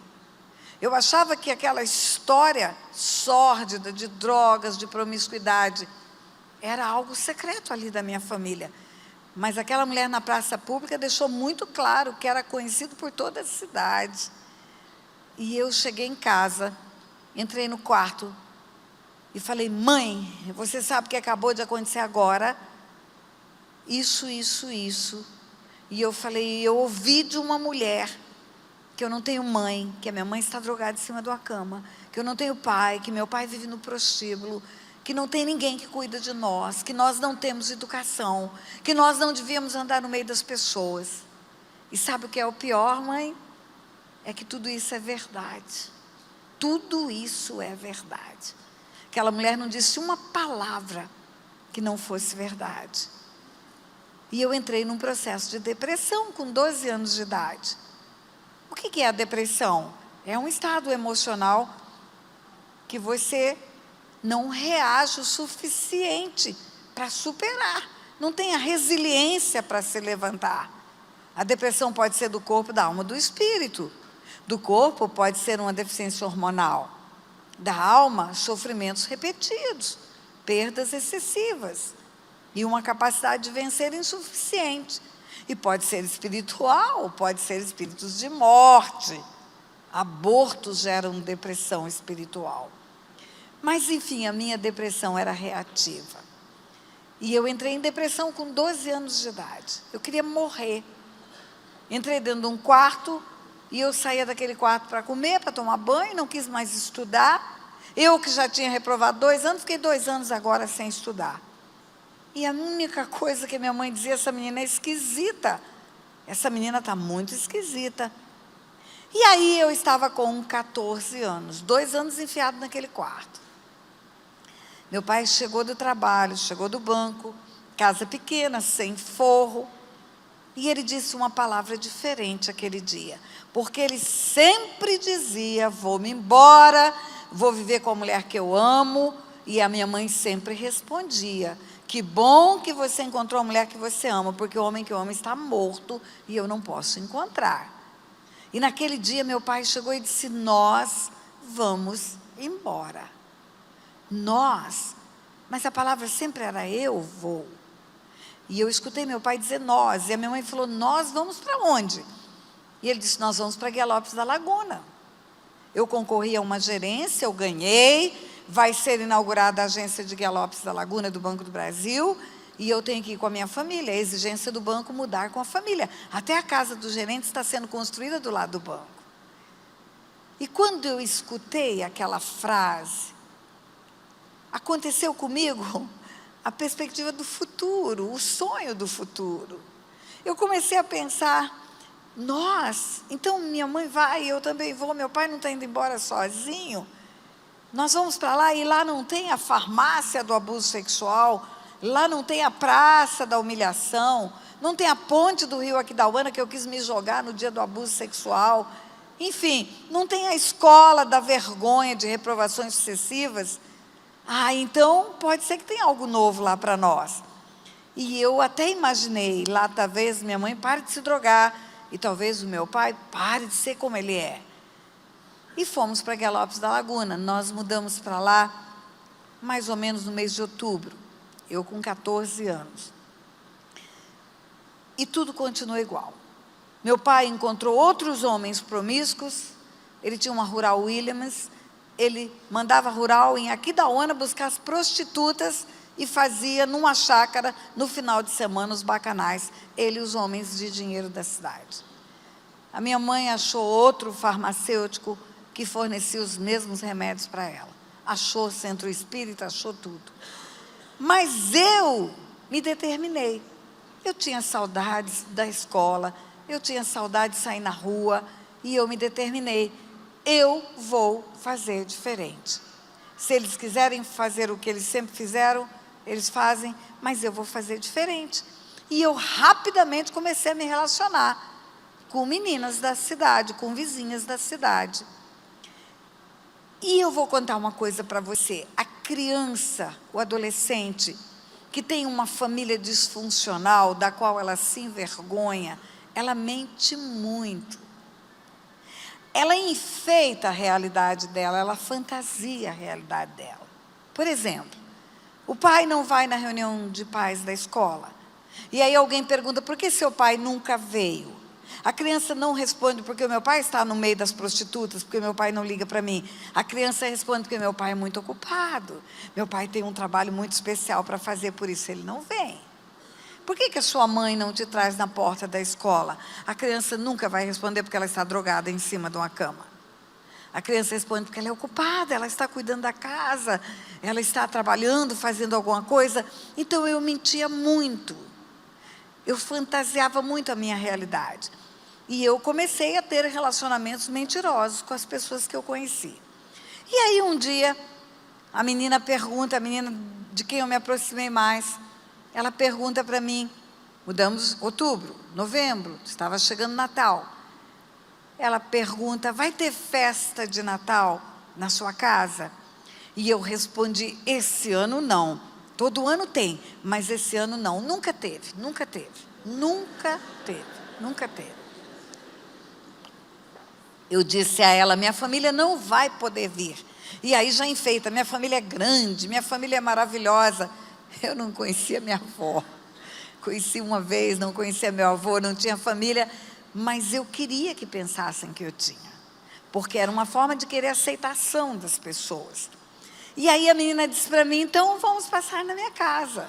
Eu achava que aquela história sórdida de drogas, de promiscuidade, era algo secreto ali da minha família. Mas aquela mulher na praça pública deixou muito claro que era conhecido por toda a cidade. E eu cheguei em casa, entrei no quarto e falei, mãe, você sabe o que acabou de acontecer agora? Isso. E eu falei, eu ouvi de uma mulher que eu não tenho mãe, que a minha mãe está drogada em cima de uma cama, que eu não tenho pai, que meu pai vive no prostíbulo, que não tem ninguém que cuida de nós, que nós não temos educação, que nós não devíamos andar no meio das pessoas. E sabe o que é o pior, mãe? É que tudo isso é verdade. Tudo isso é verdade. Aquela mulher não disse uma palavra que não fosse verdade. E eu entrei num processo de depressão com 12 anos de idade. O que é a depressão? É um estado emocional que você não reage o suficiente para superar. Não tem a resiliência para se levantar. A depressão pode ser do corpo, da alma, do espírito. Do corpo pode ser uma deficiência hormonal. Da alma, sofrimentos repetidos, perdas excessivas e uma capacidade de vencer insuficiente. E pode ser espiritual, pode ser espíritos de morte. Abortos geram depressão espiritual. Mas, enfim, a minha depressão era reativa. E eu entrei em depressão com 12 anos de idade. Eu queria morrer. Entrei dentro de um quarto e eu saía daquele quarto para comer, para tomar banho, não quis mais estudar. Eu que já tinha reprovado 2 anos, fiquei 2 anos agora sem estudar. E a única coisa que minha mãe dizia, essa menina é esquisita. Essa menina está muito esquisita. E aí eu estava com 14 anos, 2 anos enfiado naquele quarto. Meu pai chegou do trabalho, chegou do banco, casa pequena, sem forro. E ele disse uma palavra diferente aquele dia. Porque ele sempre dizia, vou-me embora, vou viver com a mulher que eu amo. E a minha mãe sempre respondia, que bom que você encontrou a mulher que você ama, porque o homem que eu amo está morto e eu não posso encontrar. E naquele dia meu pai chegou e disse, nós vamos embora. Nós, mas a palavra sempre era eu vou. E eu escutei meu pai dizer nós, e a minha mãe falou, nós vamos para onde? E ele disse, nós vamos para Guia Lopes da Laguna. Eu concorri a uma gerência, eu ganhei, vai ser inaugurada a agência de Guia Lopes da Laguna do Banco do Brasil, e eu tenho que ir com a minha família, a exigência do banco mudar com a família. Até a casa do gerente está sendo construída do lado do banco. E quando eu escutei aquela frase, aconteceu comigo a perspectiva do futuro, o sonho do futuro. Eu comecei a pensar, nós, então minha mãe vai, eu também vou, meu pai não está indo embora sozinho, nós vamos para lá e lá não tem a farmácia do abuso sexual, lá não tem a praça da humilhação, não tem a ponte do rio Aquidauana que eu quis me jogar no dia do abuso sexual, enfim, não tem a escola da vergonha de reprovações sucessivas. Então pode ser que tenha algo novo lá para nós. E eu até imaginei, lá talvez minha mãe pare de se drogar, e talvez o meu pai pare de ser como ele é. E fomos para Guia Lopes da Laguna, nós mudamos para lá, mais ou menos no mês de outubro, eu com 14 anos. E tudo continuou igual. Meu pai encontrou outros homens promíscuos, ele tinha uma Rural Williams, ele mandava Rural em Aquidauana buscar as prostitutas e fazia numa chácara, no final de semana, os bacanais, ele e os homens de dinheiro da cidade. A minha mãe achou outro farmacêutico que fornecia os mesmos remédios para ela. Achou centro espírita, achou tudo. Mas eu me determinei. Eu tinha saudades da escola, eu tinha saudade de sair na rua, e eu me determinei. Eu vou fazer diferente. Se eles quiserem fazer o que eles sempre fizeram, eles fazem, mas eu vou fazer diferente. E eu rapidamente comecei a me relacionar com meninas da cidade, com vizinhas da cidade. E eu vou contar uma coisa para você. A criança, o adolescente, que tem uma família disfuncional, da qual ela se envergonha, ela mente muito. Ela enfeita a realidade dela, ela fantasia a realidade dela. Por exemplo, o pai não vai na reunião de pais da escola. E aí alguém pergunta, por que seu pai nunca veio? A criança não responde, porque o meu pai está no meio das prostitutas, porque meu pai não liga para mim. A criança responde, porque meu pai é muito ocupado. Meu pai tem um trabalho muito especial para fazer, por isso ele não vem. Por que a sua mãe não te traz na porta da escola? A criança nunca vai responder, porque ela está drogada em cima de uma cama. A criança responde, porque ela é ocupada, ela está cuidando da casa, ela está trabalhando, fazendo alguma coisa. Então eu mentia muito. Eu fantasiava muito a minha realidade. E eu comecei a ter relacionamentos mentirosos com as pessoas que eu conheci. E aí um dia, a menina de quem eu me aproximei mais, ela pergunta para mim, mudamos outubro, novembro, estava chegando Natal. Ela pergunta, vai ter festa de Natal na sua casa? E eu respondi, esse ano não. Todo ano tem, mas esse ano não. Nunca teve, nunca teve, nunca teve, nunca teve. Eu disse a ela, minha família não vai poder vir. E aí já enfeita, minha família é grande, minha família é maravilhosa. Eu não conhecia minha avó. Conheci uma vez, não conhecia meu avô, não tinha família, mas eu queria que pensassem que eu tinha. Porque era uma forma de querer aceitação das pessoas. E aí a menina disse para mim, então vamos passar na minha casa.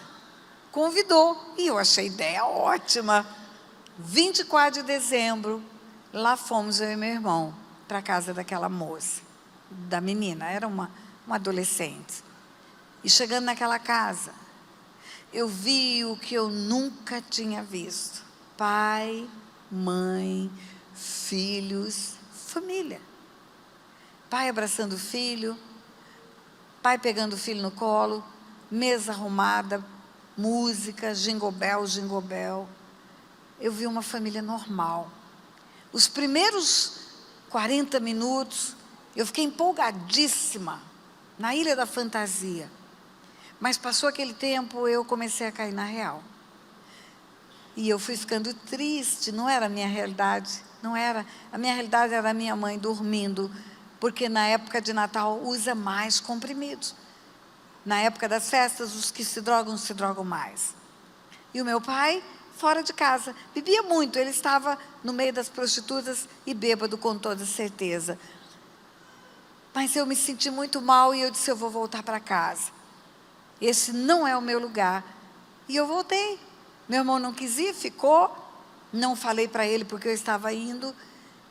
Convidou, e eu achei a ideia ótima. 24 de dezembro, lá fomos eu e meu irmão, para a casa daquela moça, da menina, era uma adolescente. E chegando naquela casa, eu vi o que eu nunca tinha visto. Pai, mãe, filhos, família. Pai abraçando o filho, pai pegando o filho no colo, mesa arrumada, música, jingle bell, jingle bell. Eu vi uma família normal. Os primeiros 40 minutos, eu fiquei empolgadíssima, na Ilha da Fantasia. Mas passou aquele tempo, eu comecei a cair na real. E eu fui ficando triste, não era a minha realidade, não era. A minha realidade era a minha mãe dormindo, porque na época de Natal usa mais comprimidos. Na época das festas, os que se drogam mais. E o meu pai, fora de casa, bebia muito, ele estava no meio das prostitutas e bêbado com toda certeza. Mas eu me senti muito mal e eu disse, eu vou voltar para casa. Esse não é o meu lugar. E eu voltei. Meu irmão não quis ir, ficou. Não falei para ele porque eu estava indo.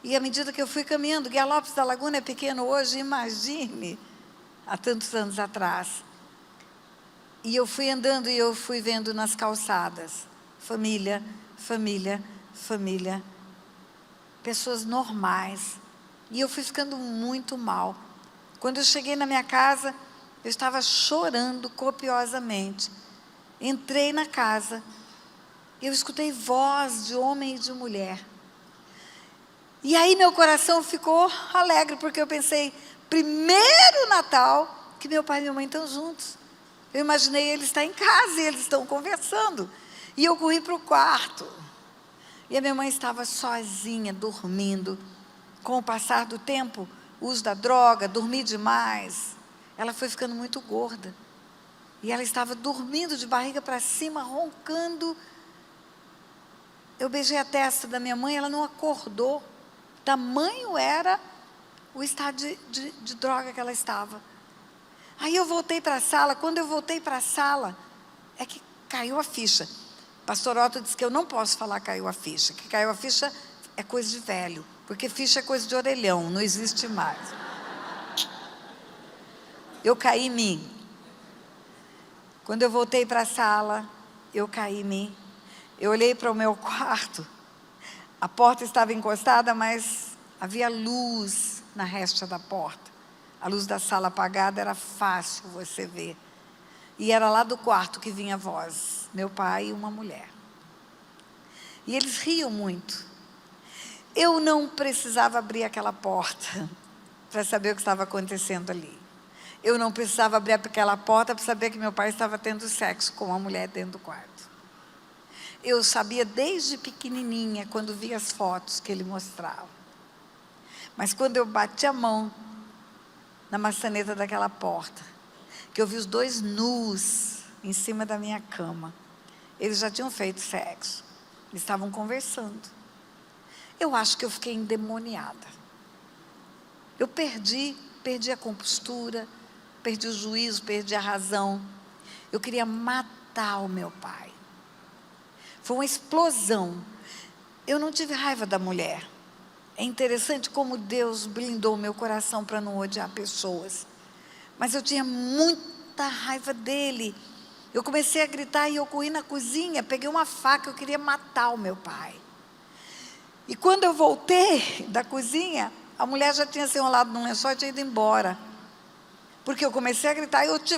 E à medida que eu fui caminhando, Guiar Lopes da Laguna é pequeno hoje, imagine, há tantos anos atrás. E eu fui andando e eu fui vendo nas calçadas, família, família, família, pessoas normais. E eu fui ficando muito mal. Quando eu cheguei na minha casa, eu estava chorando copiosamente. Entrei na casa, eu escutei voz de homem e de mulher. E aí meu coração ficou alegre, porque eu pensei, primeiro Natal que meu pai e minha mãe estão juntos. Eu imaginei eles estar em casa e eles estão conversando. E eu corri para o quarto. E a minha mãe estava sozinha, dormindo. Com o passar do tempo, o uso da droga, dormir demais, ela foi ficando muito gorda. E ela estava dormindo de barriga para cima, roncando. Eu beijei a testa da minha mãe, ela não acordou. Tamanho era o estado de droga que ela estava. Aí eu voltei para a sala. Quando eu voltei para a sala, é que caiu a ficha. Pastor Otto disse que eu não posso falar caiu a ficha. Que caiu a ficha é coisa de velho. Porque ficha é coisa de orelhão, não existe mais. Eu caí em mim. Quando eu voltei para a sala, eu caí em mim. Eu olhei para o meu quarto. A porta estava encostada, mas havia luz na resta da porta. A luz da sala apagada era fácil você ver. E era lá do quarto que vinha a voz. Meu pai e uma mulher. E eles riam muito. Eu não precisava abrir aquela porta para saber o que estava acontecendo ali. Eu não precisava abrir aquela porta para saber que meu pai estava tendo sexo com uma mulher dentro do quarto. Eu sabia desde pequenininha, quando via as fotos que ele mostrava. Mas quando eu bati a mão na maçaneta daquela porta, que eu vi os dois nus em cima da minha cama, eles já tinham feito sexo, eles estavam conversando. Eu acho que eu fiquei endemoniada. Eu perdi a compostura, perdi o juízo, perdi a razão. Eu queria matar o meu pai. Foi uma explosão. Eu não tive raiva da mulher. É interessante como Deus blindou meu coração para não odiar pessoas. Mas eu tinha muita raiva dele. Eu comecei a gritar e eu corri na cozinha, peguei uma faca, eu queria matar o meu pai. E quando eu voltei da cozinha, a mulher já tinha se enrolado num lençol e tinha ido embora. Porque eu comecei a gritar, eu te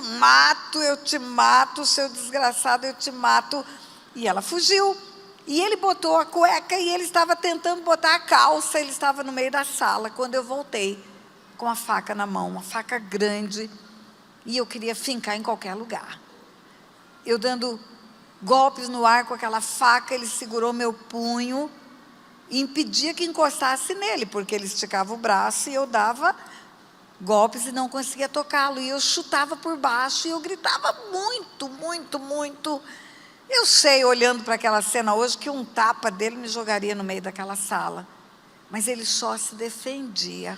mato, seu desgraçado, eu te mato. E ela fugiu. E ele botou a cueca e ele estava tentando botar a calça, ele estava no meio da sala, quando eu voltei, com a faca na mão, uma faca grande, e eu queria fincar em qualquer lugar. Eu dando golpes no ar com aquela faca, ele segurou meu punho e impedia que encostasse nele, porque ele esticava o braço e eu dava golpes e não conseguia tocá-lo, e eu chutava por baixo e eu gritava muito, muito, muito. Eu sei, olhando para aquela cena hoje, que um tapa dele me jogaria no meio daquela sala, mas ele só se defendia,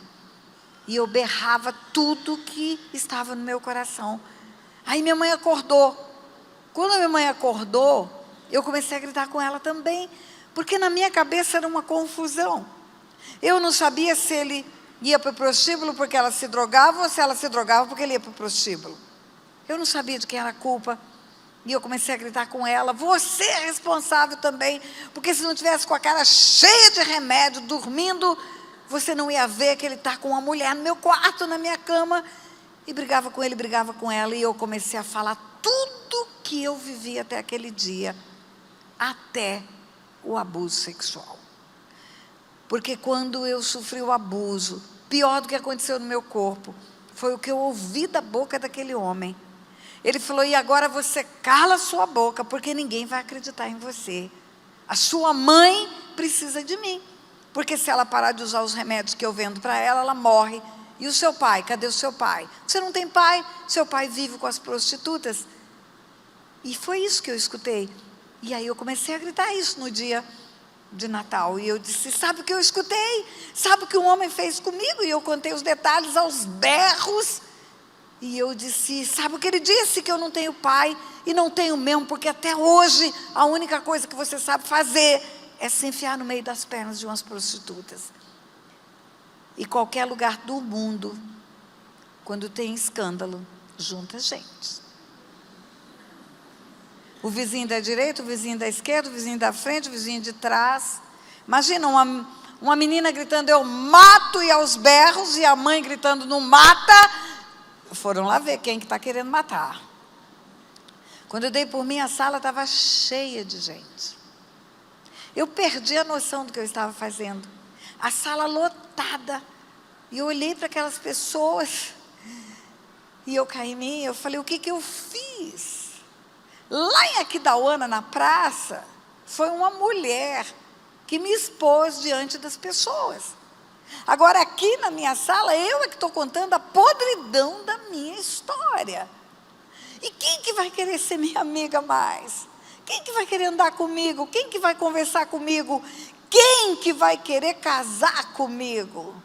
e eu berrava tudo que estava no meu coração. Aí minha mãe acordou. Quando a minha mãe acordou, eu comecei a gritar com ela também, porque na minha cabeça era uma confusão. Eu não sabia se ele ia para o prostíbulo porque ela se drogava, ou se ela se drogava porque ele ia para o prostíbulo. Eu não sabia de quem era a culpa. E eu comecei a gritar com ela, você é responsável também, porque se não tivesse com a cara cheia de remédio, dormindo, você não ia ver que ele está com uma mulher no meu quarto, na minha cama. E brigava com ele, brigava com ela, e eu comecei a falar tudo que eu vivi até aquele dia, até o abuso sexual. Porque quando eu sofri o abuso, pior do que aconteceu no meu corpo, foi o que eu ouvi da boca daquele homem. Ele falou, e agora você cala a sua boca, porque ninguém vai acreditar em você. A sua mãe precisa de mim, porque se ela parar de usar os remédios que eu vendo para ela, ela morre. E o seu pai, cadê o seu pai? Você não tem pai, seu pai vive com as prostitutas. E foi isso que eu escutei. E aí eu comecei a gritar isso no dia de Natal. E eu disse, sabe o que eu escutei? Sabe o que um homem fez comigo? E eu contei os detalhes aos berros. E eu disse, sabe o que ele disse? Que eu não tenho pai, e não tenho mesmo, porque até hoje a única coisa que você sabe fazer é se enfiar no meio das pernas de umas prostitutas. E qualquer lugar do mundo, quando tem escândalo, junta gente. O vizinho da direita, o vizinho da esquerda, o vizinho da frente, o vizinho de trás. Imagina uma menina gritando, eu mato, e aos berros, e a mãe gritando, não mata. Foram lá ver quem que está querendo matar. Quando eu dei por mim, a sala estava cheia de gente. Eu perdi a noção do que eu estava fazendo. A sala lotada. E eu olhei para aquelas pessoas. E eu caí em mim, eu falei, o que que eu fiz? Lá em Aquidauana, na praça, foi uma mulher que me expôs diante das pessoas. Agora aqui na minha sala, eu é que estou contando a podridão da minha história. E quem que vai querer ser minha amiga mais? Quem que vai querer andar comigo? Quem que vai conversar comigo? Quem que vai querer casar comigo?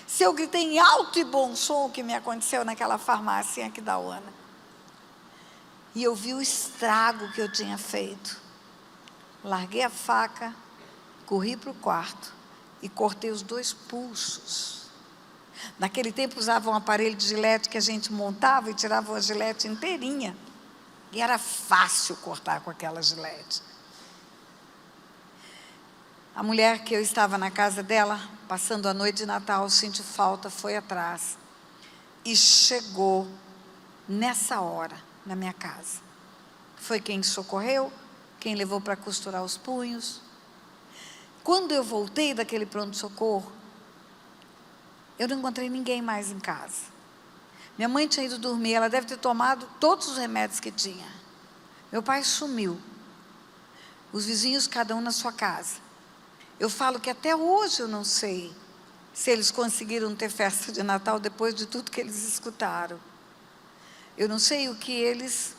Se eu gritei em alto e bom som o que me aconteceu naquela farmácia em Aquidauana. E eu vi o estrago que eu tinha feito. Larguei a faca, corri para o quarto e cortei os 2 pulsos. Naquele tempo usavam um aparelho de gilete que a gente montava e tirava a gilete inteirinha. E era fácil cortar com aquela gilete. A mulher que eu estava na casa dela, passando a noite de Natal, sentiu falta, foi atrás. E chegou nessa hora, na minha casa. Foi quem socorreu, quem levou para costurar os punhos. Quando eu voltei daquele pronto-socorro, eu não encontrei ninguém mais em casa. Minha mãe tinha ido dormir, ela deve ter tomado todos os remédios que tinha. Meu pai sumiu. Os vizinhos, cada um na sua casa. Eu falo que até hoje eu não sei se eles conseguiram ter festa de Natal depois de tudo que eles escutaram. Eu não sei o que eles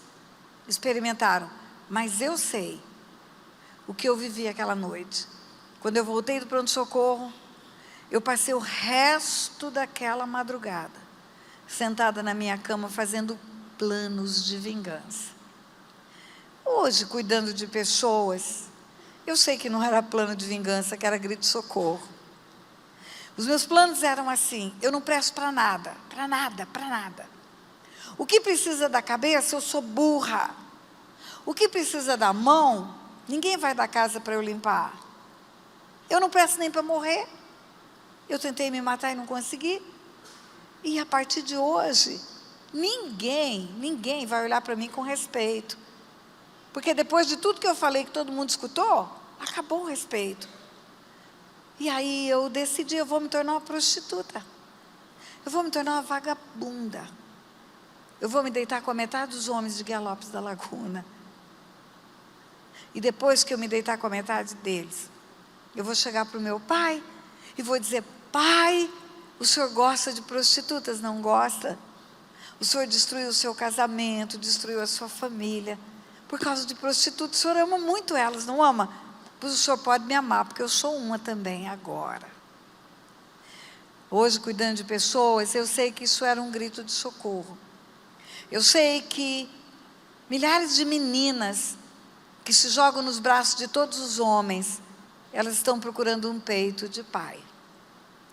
experimentaram, mas eu sei o que eu vivi aquela noite. Quando eu voltei do pronto-socorro, eu passei o resto daquela madrugada, sentada na minha cama, fazendo planos de vingança. Hoje, cuidando de pessoas, eu sei que não era plano de vingança, que era grito de socorro. Os meus planos eram assim: eu não presto para nada, para nada, para nada. O que precisa da cabeça, eu sou burra. O que precisa da mão, ninguém vai da casa para eu limpar. Eu não presto nem para morrer. Eu tentei me matar e não consegui. E a partir de hoje, ninguém vai olhar para mim com respeito. Porque depois de tudo que eu falei, que todo mundo escutou, acabou o respeito. E aí eu decidi, eu vou me tornar uma prostituta. Eu vou me tornar uma vagabunda. Eu vou me deitar com a metade dos homens de Guiar-Lopes da Laguna. E depois que eu me deitar com a metade deles, eu vou chegar para o meu pai e vou dizer: pai, o senhor gosta de prostitutas, não gosta? O senhor destruiu o seu casamento, destruiu a sua família. Por causa de prostitutas, o senhor ama muito elas, não ama? Pois o senhor pode me amar, porque eu sou uma também agora. Hoje, cuidando de pessoas, eu sei que isso era um grito de socorro. Eu sei que milhares de meninas que se jogam nos braços de todos os homens, elas estão procurando um peito de pai.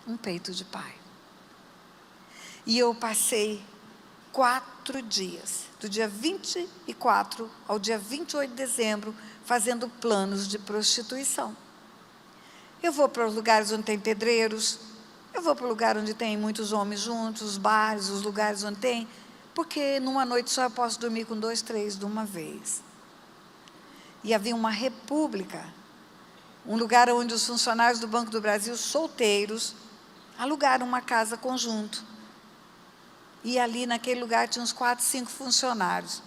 Um peito de pai. E eu passei 4 dias, do dia 24 ao dia 28 de dezembro, fazendo planos de prostituição. Eu vou para os lugares onde tem pedreiros, eu vou para o lugar onde tem muitos homens juntos, os bares, os lugares onde tem, porque numa noite só eu posso dormir com 2, 3 de uma vez. E havia uma república, um lugar onde os funcionários do Banco do Brasil, solteiros, alugaram uma casa conjunto. E ali naquele lugar tinha uns 4, 5 funcionários.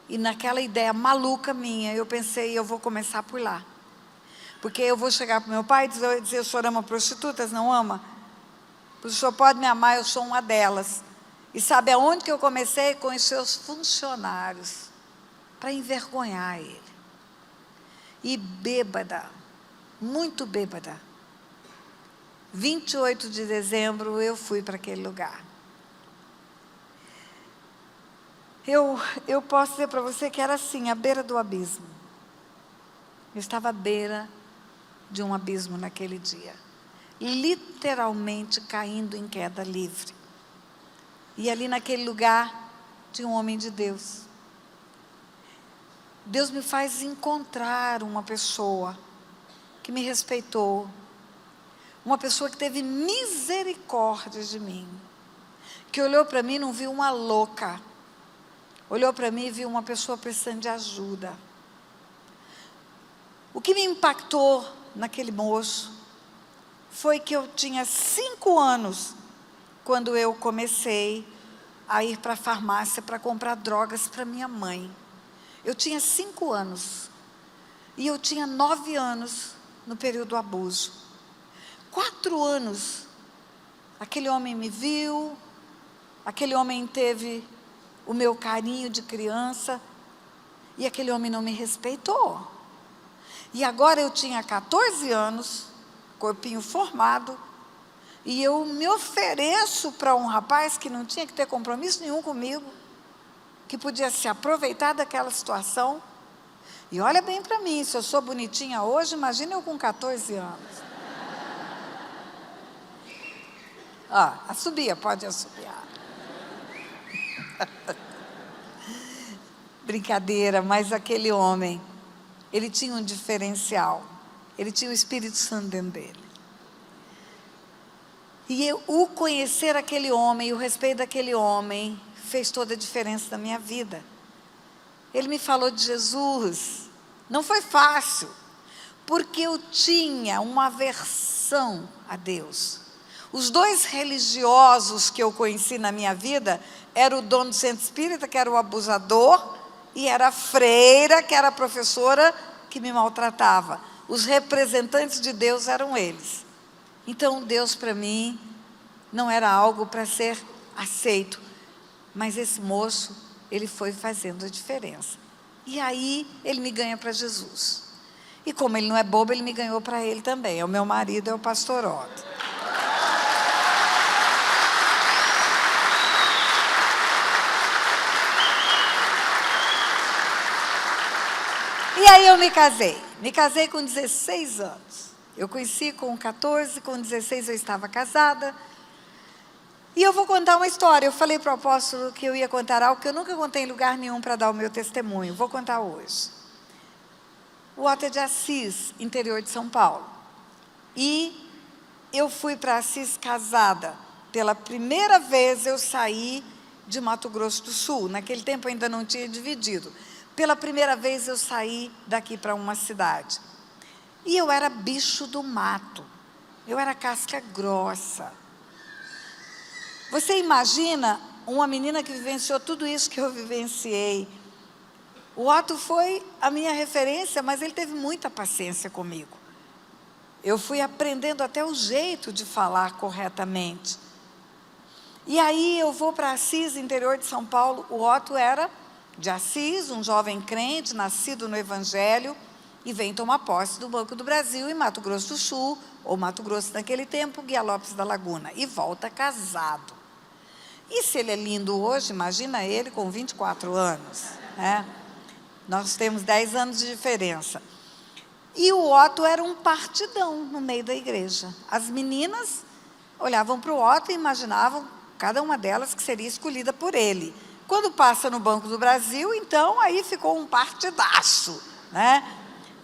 E naquela ideia maluca minha, eu pensei: eu vou começar por lá. Porque eu vou chegar para o meu pai e dizer: o senhor ama prostitutas, não ama? O senhor pode me amar, eu sou uma delas. E sabe aonde que eu comecei? Com os seus funcionários, para envergonhar ele. E bêbada, muito bêbada, 28 de dezembro eu fui para aquele lugar. Eu posso dizer para você que era assim, à beira do abismo. Eu estava à beira de um abismo naquele dia, literalmente caindo em queda livre. E ali naquele lugar tinha um homem de Deus. Deus me faz encontrar uma pessoa que me respeitou, uma pessoa que teve misericórdia de mim, que olhou para mim e não viu uma louca, olhou para mim e viu uma pessoa precisando de ajuda. O que me impactou naquele moço foi que eu tinha 5 anos quando eu comecei a ir para a farmácia para comprar drogas para minha mãe. Eu tinha 5 anos e eu tinha 9 anos no período do abuso. 4 anos, aquele homem me viu, aquele homem teve o meu carinho de criança e aquele homem não me respeitou. E agora eu tinha 14 anos, corpinho formado, e eu me ofereço para um rapaz que não tinha que ter compromisso nenhum comigo, que podia se aproveitar daquela situação. E olha bem para mim, se eu sou bonitinha hoje, imagina eu com 14 anos. Assobia, pode assobiar. Brincadeira, mas aquele homem, ele tinha um diferencial. Ele tinha o Espírito Santo dentro dele. E o conhecer aquele homem, e o respeito daquele homem, fez toda a diferença na minha vida. Ele me falou de Jesus. Não foi fácil, porque eu tinha uma aversão a Deus. Os 2 religiosos que eu conheci na minha vida era o dono do centro espírita, que era o abusador, e era a freira, que era a professora que me maltratava. Os representantes de Deus eram eles. Então Deus para mim não era algo para ser aceito, mas esse moço, ele foi fazendo a diferença. E aí ele me ganha para Jesus. E como ele não é bobo, ele me ganhou para ele também. É o meu marido, é o pastor Otto. E aí eu me casei com 16 anos. Eu conheci com 14, com 16 eu estava casada. E eu vou contar uma história. Eu falei para o apóstolo que eu ia contar algo que eu nunca contei em lugar nenhum para dar o meu testemunho. Vou contar hoje. O Otto é de Assis, interior de São Paulo. E eu fui para Assis casada. Pela primeira vez eu saí de Mato Grosso do Sul. Naquele tempo ainda não tinha dividido. Pela primeira vez eu saí daqui para uma cidade. E eu era bicho do mato. Eu era casca grossa. Você imagina uma menina que vivenciou tudo isso que eu vivenciei. O Otto foi a minha referência, mas ele teve muita paciência comigo. Eu fui aprendendo até o jeito de falar corretamente. E aí eu vou para Assis, interior de São Paulo. O Otto era de Assis, um jovem crente, nascido no Evangelho, e vem tomar posse do Banco do Brasil em Mato Grosso do Sul, ou Mato Grosso naquele tempo, Guia Lopes da Laguna, e volta casado. E se ele é lindo hoje, imagina ele com 24 anos, né? Nós temos 10 anos de diferença. E o Otto era um partidão no meio da igreja. As meninas olhavam para o Otto e imaginavam, cada uma delas, que seria escolhida por ele. Quando passa no Banco do Brasil, então, aí ficou um partidaço, né?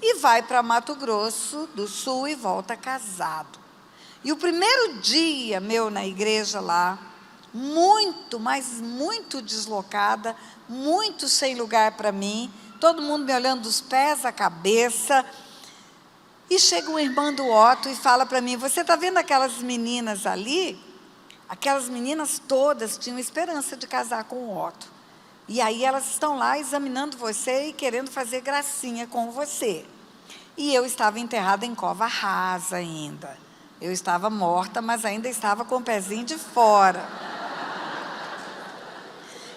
E vai para Mato Grosso do Sul e volta casado. E o primeiro dia meu na igreja lá, muito, mas muito deslocada, muito sem lugar para mim, todo mundo me olhando dos pés à cabeça. E chega uma irmã do Otto e fala para mim: você está vendo aquelas meninas ali? Aquelas meninas todas tinham esperança de casar com o Otto. E aí elas estão lá examinando você e querendo fazer gracinha com você. E eu estava enterrada em cova rasa ainda. Eu estava morta, mas ainda estava com o pezinho de fora.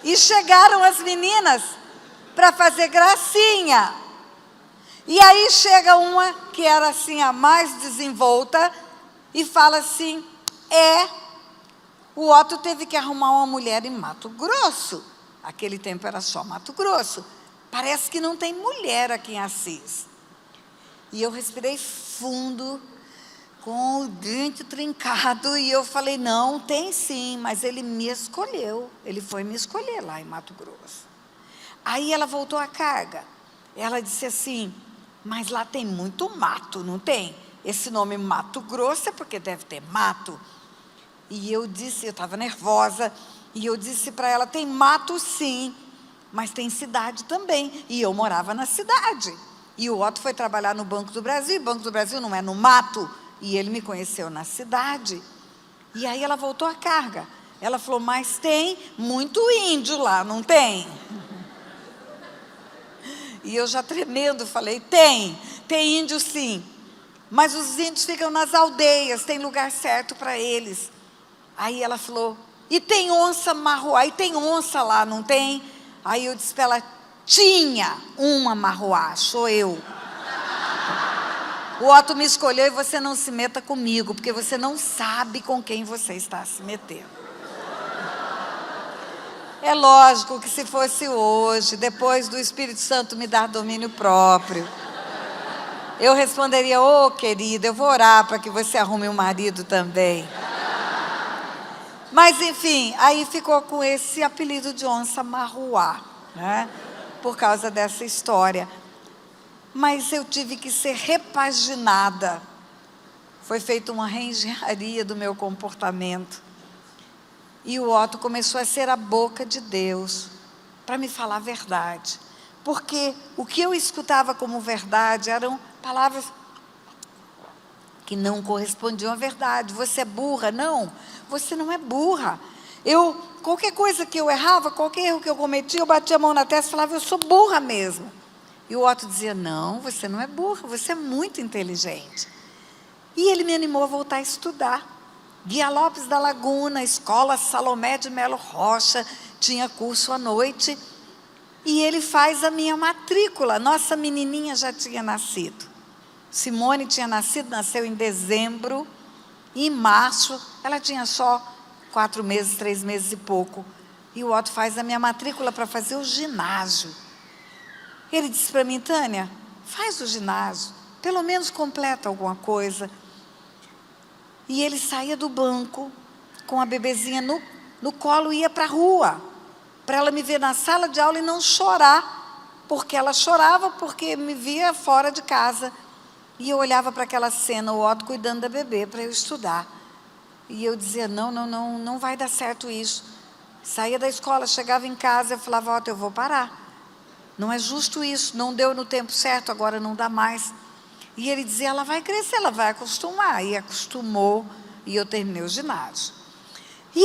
E chegaram as meninas para fazer gracinha. E aí chega uma que era assim a mais desenvolta e fala assim: o Otto teve que arrumar uma mulher em Mato Grosso. Aquele tempo era só Mato Grosso. Parece que não tem mulher aqui em Assis. E eu respirei fundo, com o dente trincado, e eu falei: não, tem sim, mas ele me escolheu. Ele foi me escolher lá em Mato Grosso. Aí ela voltou à carga. Ela disse assim: mas lá tem muito mato, não tem? Esse nome Mato Grosso é porque deve ter mato. E eu disse, eu estava nervosa, e eu disse para ela: tem mato sim, mas tem cidade também. E eu morava na cidade. E o Otto foi trabalhar no Banco do Brasil, e o Banco do Brasil não é no mato, e ele me conheceu na cidade. E aí ela voltou à carga. Ela falou: mas tem muito índio lá, não tem? E eu já tremendo falei: tem índio sim, mas os índios ficam nas aldeias, tem lugar certo para eles. Aí ela falou: e tem onça marruá, e tem onça lá, não tem? Aí eu disse para ela: tinha uma marruá, sou eu. O Otto me escolheu e você não se meta comigo, porque você não sabe com quem você está se metendo. É lógico que se fosse hoje, depois do Espírito Santo me dar domínio próprio, eu responderia: ô querida, eu vou orar para que você arrume um marido também. Mas enfim, aí ficou com esse apelido de onça marruá, né? Por causa dessa história. Mas eu tive que ser repaginada. Foi feita uma reengenharia do meu comportamento. E o Otto começou a ser a boca de Deus para me falar a verdade. Porque o que eu escutava como verdade eram palavras que não correspondiam à verdade. Você é burra? Não, você não é burra. Qualquer coisa que eu errava, qualquer erro que eu cometia, eu batia a mão na testa e falava: eu sou burra mesmo. E o Otto dizia: não, você não é burra, você é muito inteligente. E ele me animou a voltar a estudar. Guia Lopes da Laguna, Escola Salomé de Melo Rocha, tinha curso à noite. E ele faz a minha matrícula. Nossa menininha já tinha nascido. Simone tinha nascido, nasceu em dezembro. E em março, ela tinha só 4 meses, 3 meses e pouco. E o Otto faz a minha matrícula para fazer o ginásio. Ele disse para mim: Tânia, faz o ginásio. pelo menos completa alguma coisa. E ele saía do banco com a bebezinha no colo e ia para a rua, para ela me ver na sala de aula e não chorar, porque ela chorava porque me via fora de casa. E eu olhava para aquela cena, o Otto cuidando da bebê para eu estudar. E eu dizia, não vai dar certo isso. Saía da escola, chegava em casa, eu falava, Otto, eu vou parar. Não é justo isso, não deu no tempo certo, agora não dá mais. E ele dizia, ela vai crescer, ela vai acostumar. E acostumou, e eu terminei o ginásio. E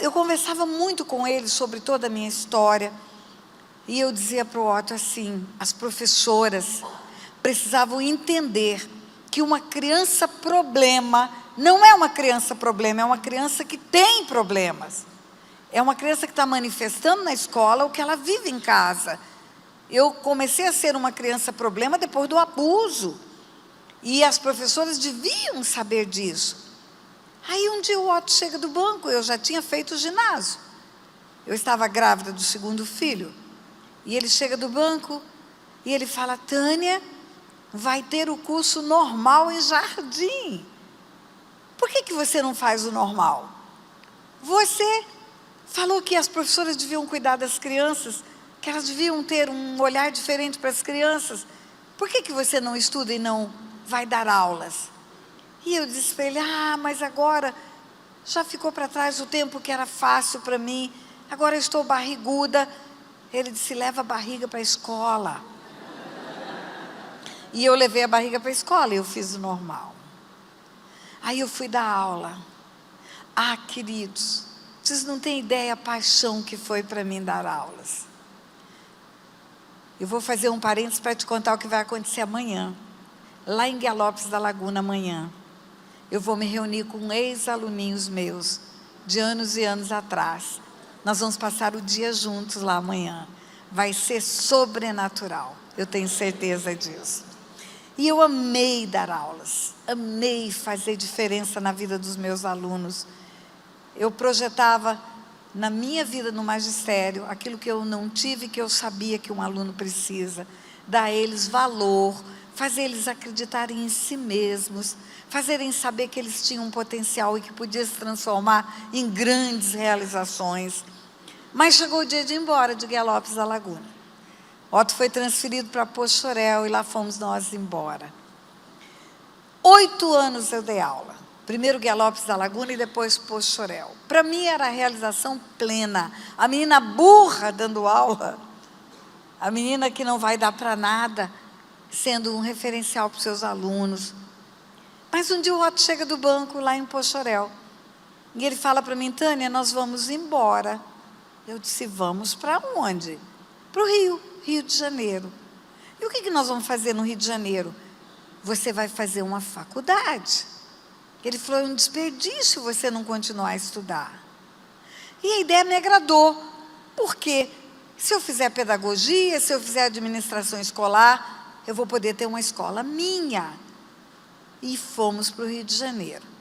eu conversava muito com ele sobre toda a minha história. E eu dizia para o Otto assim, as professoras precisavam entender que uma criança problema não é uma criança problema, é uma criança que tem problemas. É uma criança que está manifestando na escola o que ela vive em casa. Eu comecei a ser uma criança problema depois do abuso. E as professoras deviam saber disso. Aí um dia o Otto chega do banco, eu já tinha feito o ginásio. Eu estava grávida do segundo filho. E ele chega do banco e ele fala, Tânia, vai ter o curso normal em jardim. Por que você não faz o normal? Você falou que as professoras deviam cuidar das crianças, que elas deviam ter um olhar diferente para as crianças. Por que você não estuda e não vai dar aulas? E eu disse para ele, mas agora já ficou para trás o tempo que era fácil para mim, agora eu estou barriguda. Ele disse, leva a barriga para a escola. E eu levei a barriga para a escola e eu fiz o normal. Aí eu fui dar aula. Queridos, vocês não têm ideia a paixão que foi para mim dar aulas. Eu vou fazer um parênteses para te contar o que vai acontecer amanhã. Lá em Guiar-Lopes da Laguna, amanhã, eu vou me reunir com ex-aluninhos meus, de anos e anos atrás. Nós vamos passar o dia juntos lá amanhã. Vai ser sobrenatural, eu tenho certeza disso. E eu amei dar aulas, amei fazer diferença na vida dos meus alunos. Eu projetava na minha vida no magistério aquilo que eu não tive, que eu sabia que um aluno precisa. Dar a eles valor, fazer eles acreditarem em si mesmos, fazerem saber que eles tinham um potencial e que podia se transformar em grandes realizações. Mas chegou o dia de ir embora de Guiar-Lopes da Laguna. Otto foi transferido para Poxoréu e lá fomos nós embora. 8 anos eu dei aula. Primeiro Guiar-Lopes da Laguna e depois Poxoréu. Para mim era a realização plena. A menina burra dando aula, a menina que não vai dar para nada, sendo um referencial para os seus alunos. Mas um dia o Otto chega do banco lá em Poxoréu. E ele fala para mim, Tânia, nós vamos embora. Eu disse, vamos para onde? Para o Rio de Janeiro. E o que nós vamos fazer no Rio de Janeiro? Você vai fazer uma faculdade. Ele falou, é um desperdício você não continuar a estudar. E a ideia me agradou, porque se eu fizer pedagogia, se eu fizer administração escolar, eu vou poder ter uma escola minha. E fomos para o Rio de Janeiro.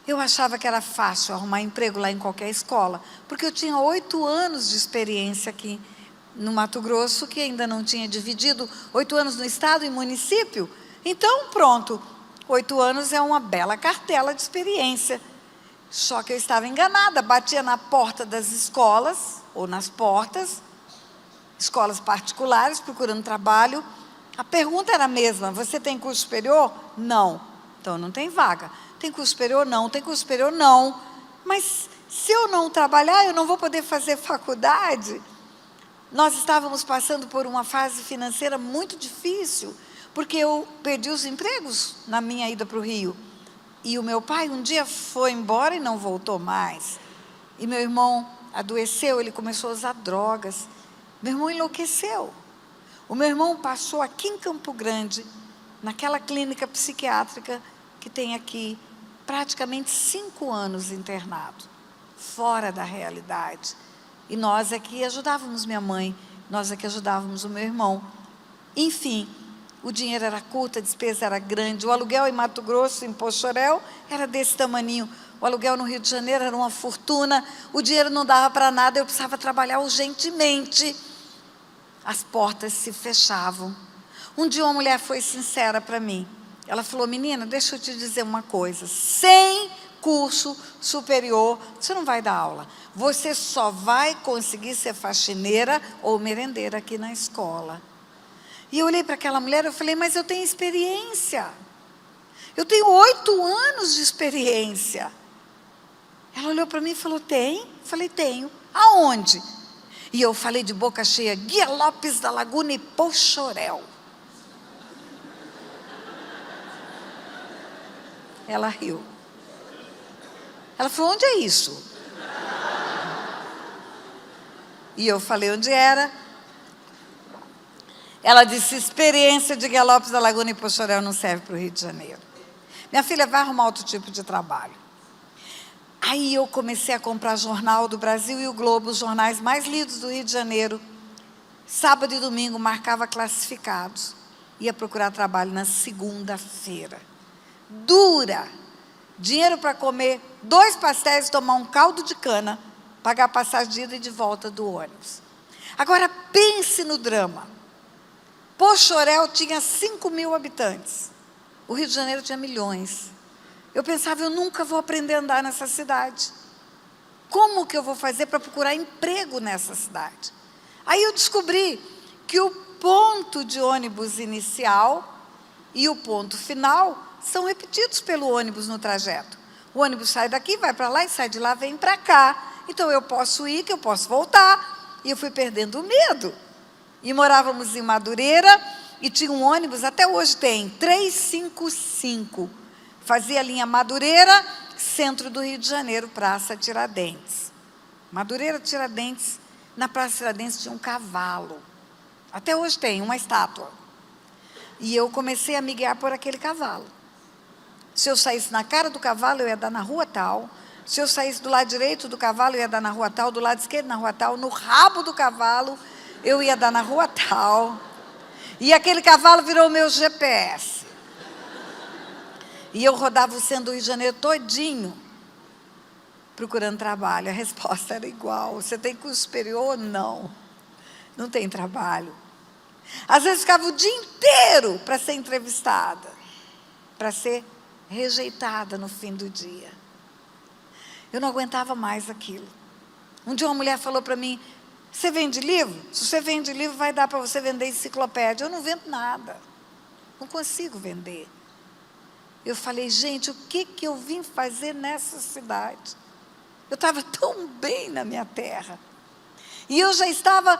Eu achava que era fácil arrumar emprego lá em qualquer escola, porque eu tinha 8 anos de experiência aqui no Mato Grosso, que ainda não tinha dividido 8 anos no estado e município. Então, pronto, 8 anos é uma bela cartela de experiência. Só que eu estava enganada, batia na porta das escolas, ou nas portas, escolas particulares, procurando trabalho. A pergunta era a mesma, você tem curso superior? Não. Então não tem vaga. Tem curso superior? Não. Tem curso superior? Não. Mas se eu não trabalhar, eu não vou poder fazer faculdade. Nós estávamos passando por uma fase financeira muito difícil, porque eu perdi os empregos na minha ida para o Rio. E o meu pai um dia foi embora e não voltou mais. E meu irmão adoeceu, ele começou a usar drogas. Meu irmão enlouqueceu. O meu irmão passou aqui em Campo Grande, naquela clínica psiquiátrica que tem aqui, praticamente 5 anos internado, fora da realidade. E nós aqui ajudávamos minha mãe, nós aqui ajudávamos o meu irmão. Enfim, o dinheiro era curto, a despesa era grande. O aluguel em Mato Grosso, em Poxoréu, era desse tamaninho. O aluguel no Rio de Janeiro era uma fortuna. O dinheiro não dava para nada, eu precisava trabalhar urgentemente. As portas se fechavam. Um dia uma mulher foi sincera para mim. Ela falou: menina, deixa eu te dizer uma coisa. Sem curso superior, você não vai dar aula. Você só vai conseguir ser faxineira ou merendeira aqui na escola. E eu olhei para aquela mulher e falei: mas eu tenho experiência. Eu tenho 8 anos de experiência. Ela olhou para mim e falou: tem? Eu falei: tenho. Aonde? E eu falei de boca cheia: Guia Lopes da Laguna e Pochorel. Ela riu. Ela falou: onde é isso? E eu falei onde era. Ela disse: experiência de Guia Lopes da Laguna e Pochorel não serve para o Rio de Janeiro. Minha filha vai arrumar outro tipo de trabalho. Aí eu comecei a comprar Jornal do Brasil e o Globo, os jornais mais lidos do Rio de Janeiro. Sábado e domingo marcava classificados. Ia procurar trabalho na segunda-feira. Dura. Dinheiro para comer 2 pastéis, tomar um caldo de cana, pagar a passagem de ida e de volta do ônibus. Agora pense no drama. Pochorel tinha 5.000 habitantes. O Rio de Janeiro tinha milhões. Eu pensava: eu nunca vou aprender a andar nessa cidade. Como que eu vou fazer para procurar emprego nessa cidade? Aí eu descobri que o ponto de ônibus inicial e o ponto final são repetidos pelo ônibus no trajeto. O ônibus sai daqui, vai para lá, e sai de lá, vem para cá. Então eu posso ir, que eu posso voltar. E eu fui perdendo o medo. E morávamos em Madureira, e tinha um ônibus, até hoje tem, 355. Fazia a linha Madureira, centro do Rio de Janeiro, Praça Tiradentes. Madureira, Tiradentes. Na Praça Tiradentes tinha um cavalo. Até hoje tem, uma estátua. E eu comecei a me guiar por aquele cavalo. Se eu saísse na cara do cavalo, eu ia dar na rua tal. Se eu saísse do lado direito do cavalo, eu ia dar na rua tal. Do lado esquerdo, na rua tal. No rabo do cavalo, eu ia dar na rua tal. E aquele cavalo virou o meu GPS. E eu rodava o centro do Rio de Janeiro todinho, procurando trabalho. A resposta era igual: você tem curso superior? Não. Não tem trabalho. Às vezes ficava o dia inteiro para ser entrevistada, para ser rejeitada no fim do dia. Eu não aguentava mais aquilo. Um dia uma mulher falou para mim: você vende livro? Se você vende livro, vai dar para você vender enciclopédia. Eu não vendo nada. Não consigo vender. Eu falei: gente, o que eu vim fazer nessa cidade? Eu estava tão bem na minha terra. E eu já estava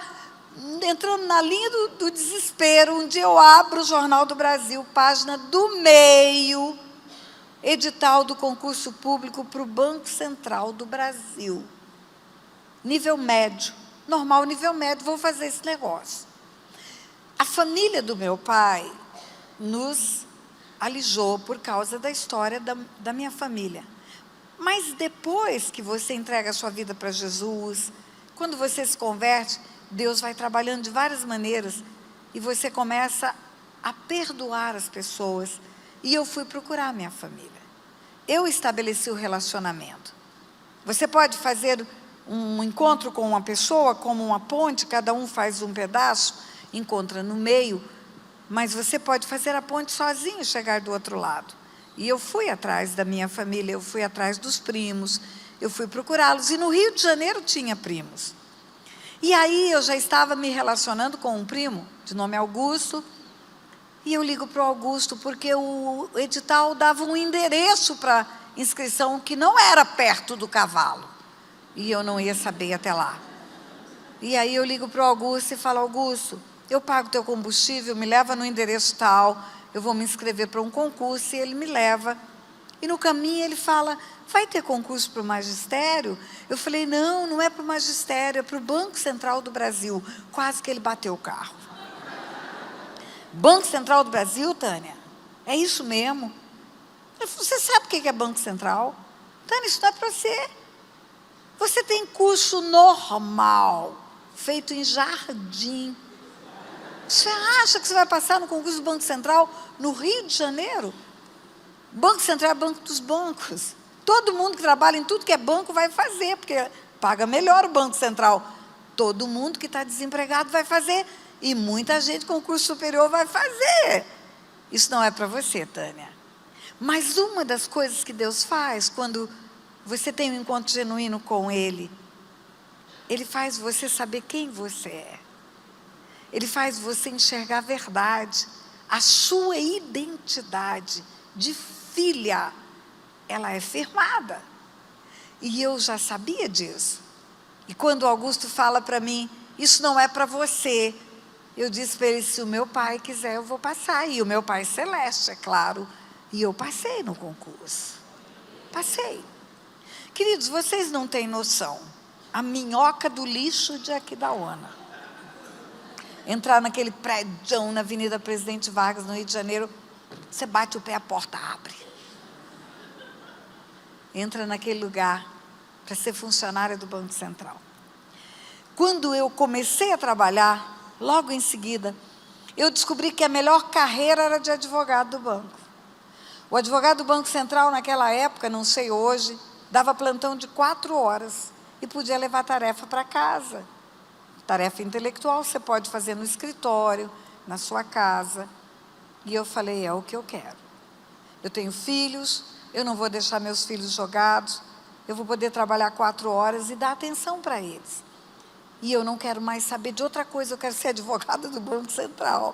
entrando na linha do desespero. Um dia eu abro o Jornal do Brasil, página do meio, edital do concurso público para o Banco Central do Brasil. Nível médio. Normal, nível médio, vou fazer esse negócio. A família do meu pai nos alijou por causa da história da minha família. Mas depois que você entrega a sua vida para Jesus, quando você se converte, Deus vai trabalhando de várias maneiras e você começa a perdoar as pessoas. E eu fui procurar a minha família. Eu estabeleci o relacionamento. Você pode fazer um encontro com uma pessoa como uma ponte, cada um faz um pedaço, encontra no meio, mas você pode fazer a ponte sozinho e chegar do outro lado. E eu fui atrás da minha família, eu fui atrás dos primos, eu fui procurá-los. E no Rio de Janeiro tinha primos. E aí eu já estava me relacionando com um primo, de nome Augusto, e eu ligo para o Augusto, porque o edital dava um endereço para inscrição que não era perto do cavalo. E eu não ia saber até lá. E aí eu ligo para o Augusto e falo: Augusto, eu pago teu combustível, me leva no endereço tal, eu vou me inscrever para um concurso. E ele me leva. E no caminho ele fala: vai ter concurso para o magistério? Eu falei: não, não é para o magistério, é para o Banco Central do Brasil. Quase que ele bateu o carro. Banco Central do Brasil, Tânia? É isso mesmo? Eu falei: você sabe o que é Banco Central? Tânia, isso não é para você. Você tem curso normal, feito em Jardim. Você acha que você vai passar no concurso do Banco Central no Rio de Janeiro? Banco Central é banco dos bancos. Todo mundo que trabalha em tudo que é banco vai fazer, porque paga melhor o Banco Central. Todo mundo que está desempregado vai fazer. E muita gente com curso superior vai fazer. Isso não é para você, Tânia. Mas uma das coisas que Deus faz quando você tem um encontro genuíno com Ele, Ele faz você saber quem você é. Ele faz você enxergar a verdade. A sua identidade de filha, ela é firmada. E eu já sabia disso. E quando o Augusto fala para mim, isso não é para você, eu disse para ele, se o meu pai quiser, eu vou passar. E o meu pai celeste, é claro. E eu passei no concurso. Passei. Queridos, vocês não têm noção. A minhoca do lixo de Aquidauana. Entrar naquele prédio na Avenida Presidente Vargas, no Rio de Janeiro, você bate o pé, a porta abre. Entra naquele lugar para ser funcionária do Banco Central. Quando eu comecei a trabalhar, logo em seguida, eu descobri que a melhor carreira era de advogado do banco. O advogado do Banco Central, naquela época, não sei hoje, dava plantão de 4 horas e podia levar tarefa para casa. Tarefa intelectual você pode fazer no escritório, na sua casa. E eu falei, é o que eu quero. Eu tenho filhos, eu não vou deixar meus filhos jogados, eu vou poder trabalhar 4 horas e dar atenção para eles. E eu não quero mais saber de outra coisa, eu quero ser advogada do Banco Central.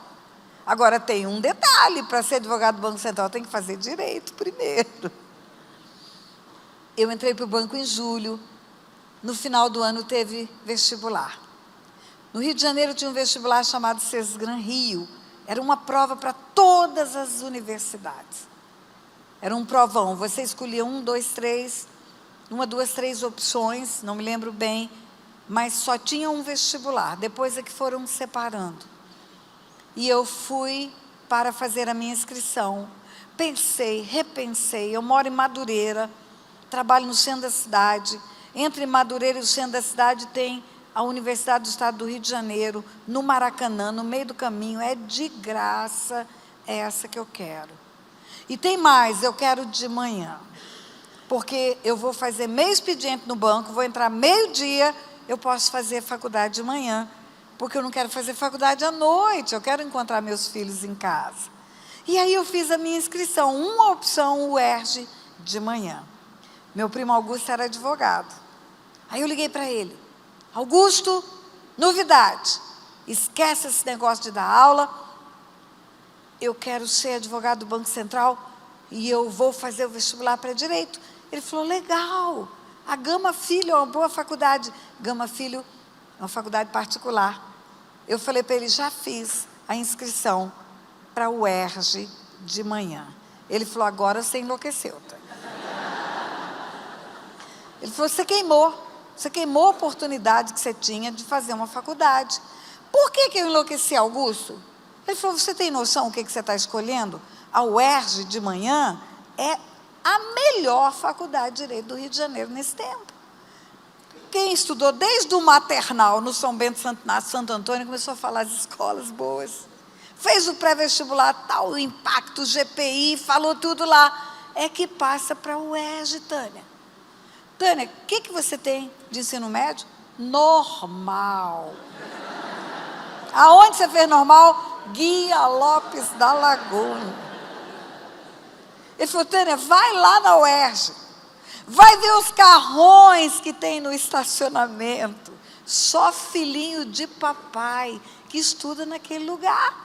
Agora tem um detalhe, para ser advogado do Banco Central tem que fazer direito primeiro. Eu entrei para o banco em julho, no final do ano teve vestibular. No Rio de Janeiro tinha um vestibular chamado Sesgran Rio, era uma prova para todas as universidades. Era um provão, você escolhia 1, 2, 3, 1, 2, 3 opções, não me lembro bem, mas só tinha um vestibular, depois é que foram separando. E eu fui para fazer a minha inscrição. Pensei, repensei, eu moro em Madureira, trabalho no centro da cidade. Entre Madureira e o centro da cidade tem a Universidade do Estado do Rio de Janeiro, no Maracanã, no meio do caminho, é de graça, é essa que eu quero. E tem mais, eu quero de manhã, porque eu vou fazer meio expediente no banco, vou entrar meio-dia, eu posso fazer faculdade de manhã, porque eu não quero fazer faculdade à noite, eu quero encontrar meus filhos em casa. E aí eu fiz a minha inscrição, uma opção, o UERJ, de manhã. Meu primo Augusto era advogado. Aí eu liguei para ele, Augusto, novidade, esquece esse negócio de dar aula, eu quero ser advogado do Banco Central e eu vou fazer o vestibular para direito. Ele falou, legal, a Gama Filho é uma boa faculdade. Gama Filho é uma faculdade particular. Eu falei para ele, já fiz a inscrição para o UERJ de manhã. Ele falou, agora você enlouqueceu. Ele falou, você queimou a oportunidade que você tinha de fazer uma faculdade. Por que eu enlouqueci, Augusto? Ele falou, você tem noção o que você está escolhendo? A UERJ de manhã é a melhor faculdade de Direito do Rio de Janeiro nesse tempo. Quem estudou desde o maternal no São Bento Santo Antônio começou a falar de escolas boas. Fez o pré-vestibular, tal, o impacto, GPI, falou tudo lá. É que passa para o UERJ, Tânia. Tânia, o que você tem de ensino médio? Normal. Aonde você fez normal? Guia Lopes da Laguna. Ele falou, Tânia, vai lá na UERJ. Vai ver os carrões que tem no estacionamento. Só filhinho de papai que estuda naquele lugar.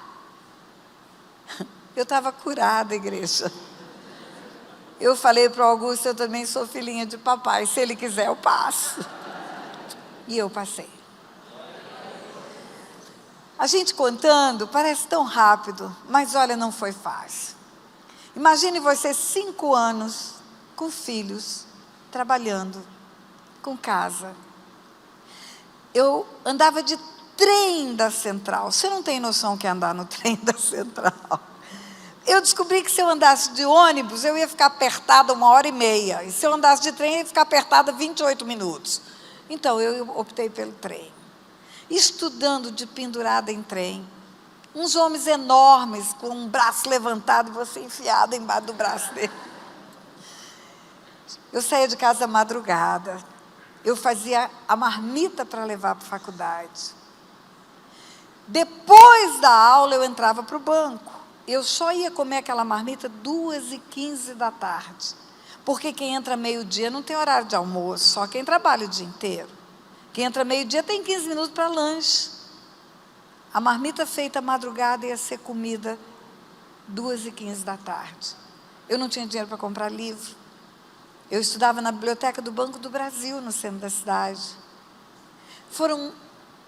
Eu estava curada, igreja. Eu falei para o Augusto, eu também sou filhinha de papai. Se ele quiser, eu passo. E eu passei. A gente contando, parece tão rápido, mas olha, não foi fácil. Imagine você 5 anos com filhos, trabalhando, com casa. Eu andava de trem da Central. Você não tem noção o que é andar no trem da Central. Eu descobri que se eu andasse de ônibus, eu ia ficar apertada 1h30. E se eu andasse de trem, eu ia ficar apertada 28 minutos. Então, eu optei pelo trem. Estudando de pendurada em trem. Uns homens enormes, com um braço levantado e você enfiada embaixo do braço dele. Eu saía de casa à madrugada. Eu fazia a marmita para levar para a faculdade. Depois da aula, eu entrava para o banco. Eu só ia comer aquela marmita 2h15 da tarde. Porque quem entra meio-dia não tem horário de almoço, só quem trabalha o dia inteiro. Quem entra meio-dia tem 15 minutos para lanche. A marmita feita à madrugada ia ser comida 2h15 da tarde. Eu não tinha dinheiro para comprar livro. Eu estudava na biblioteca do Banco do Brasil, no centro da cidade. Foram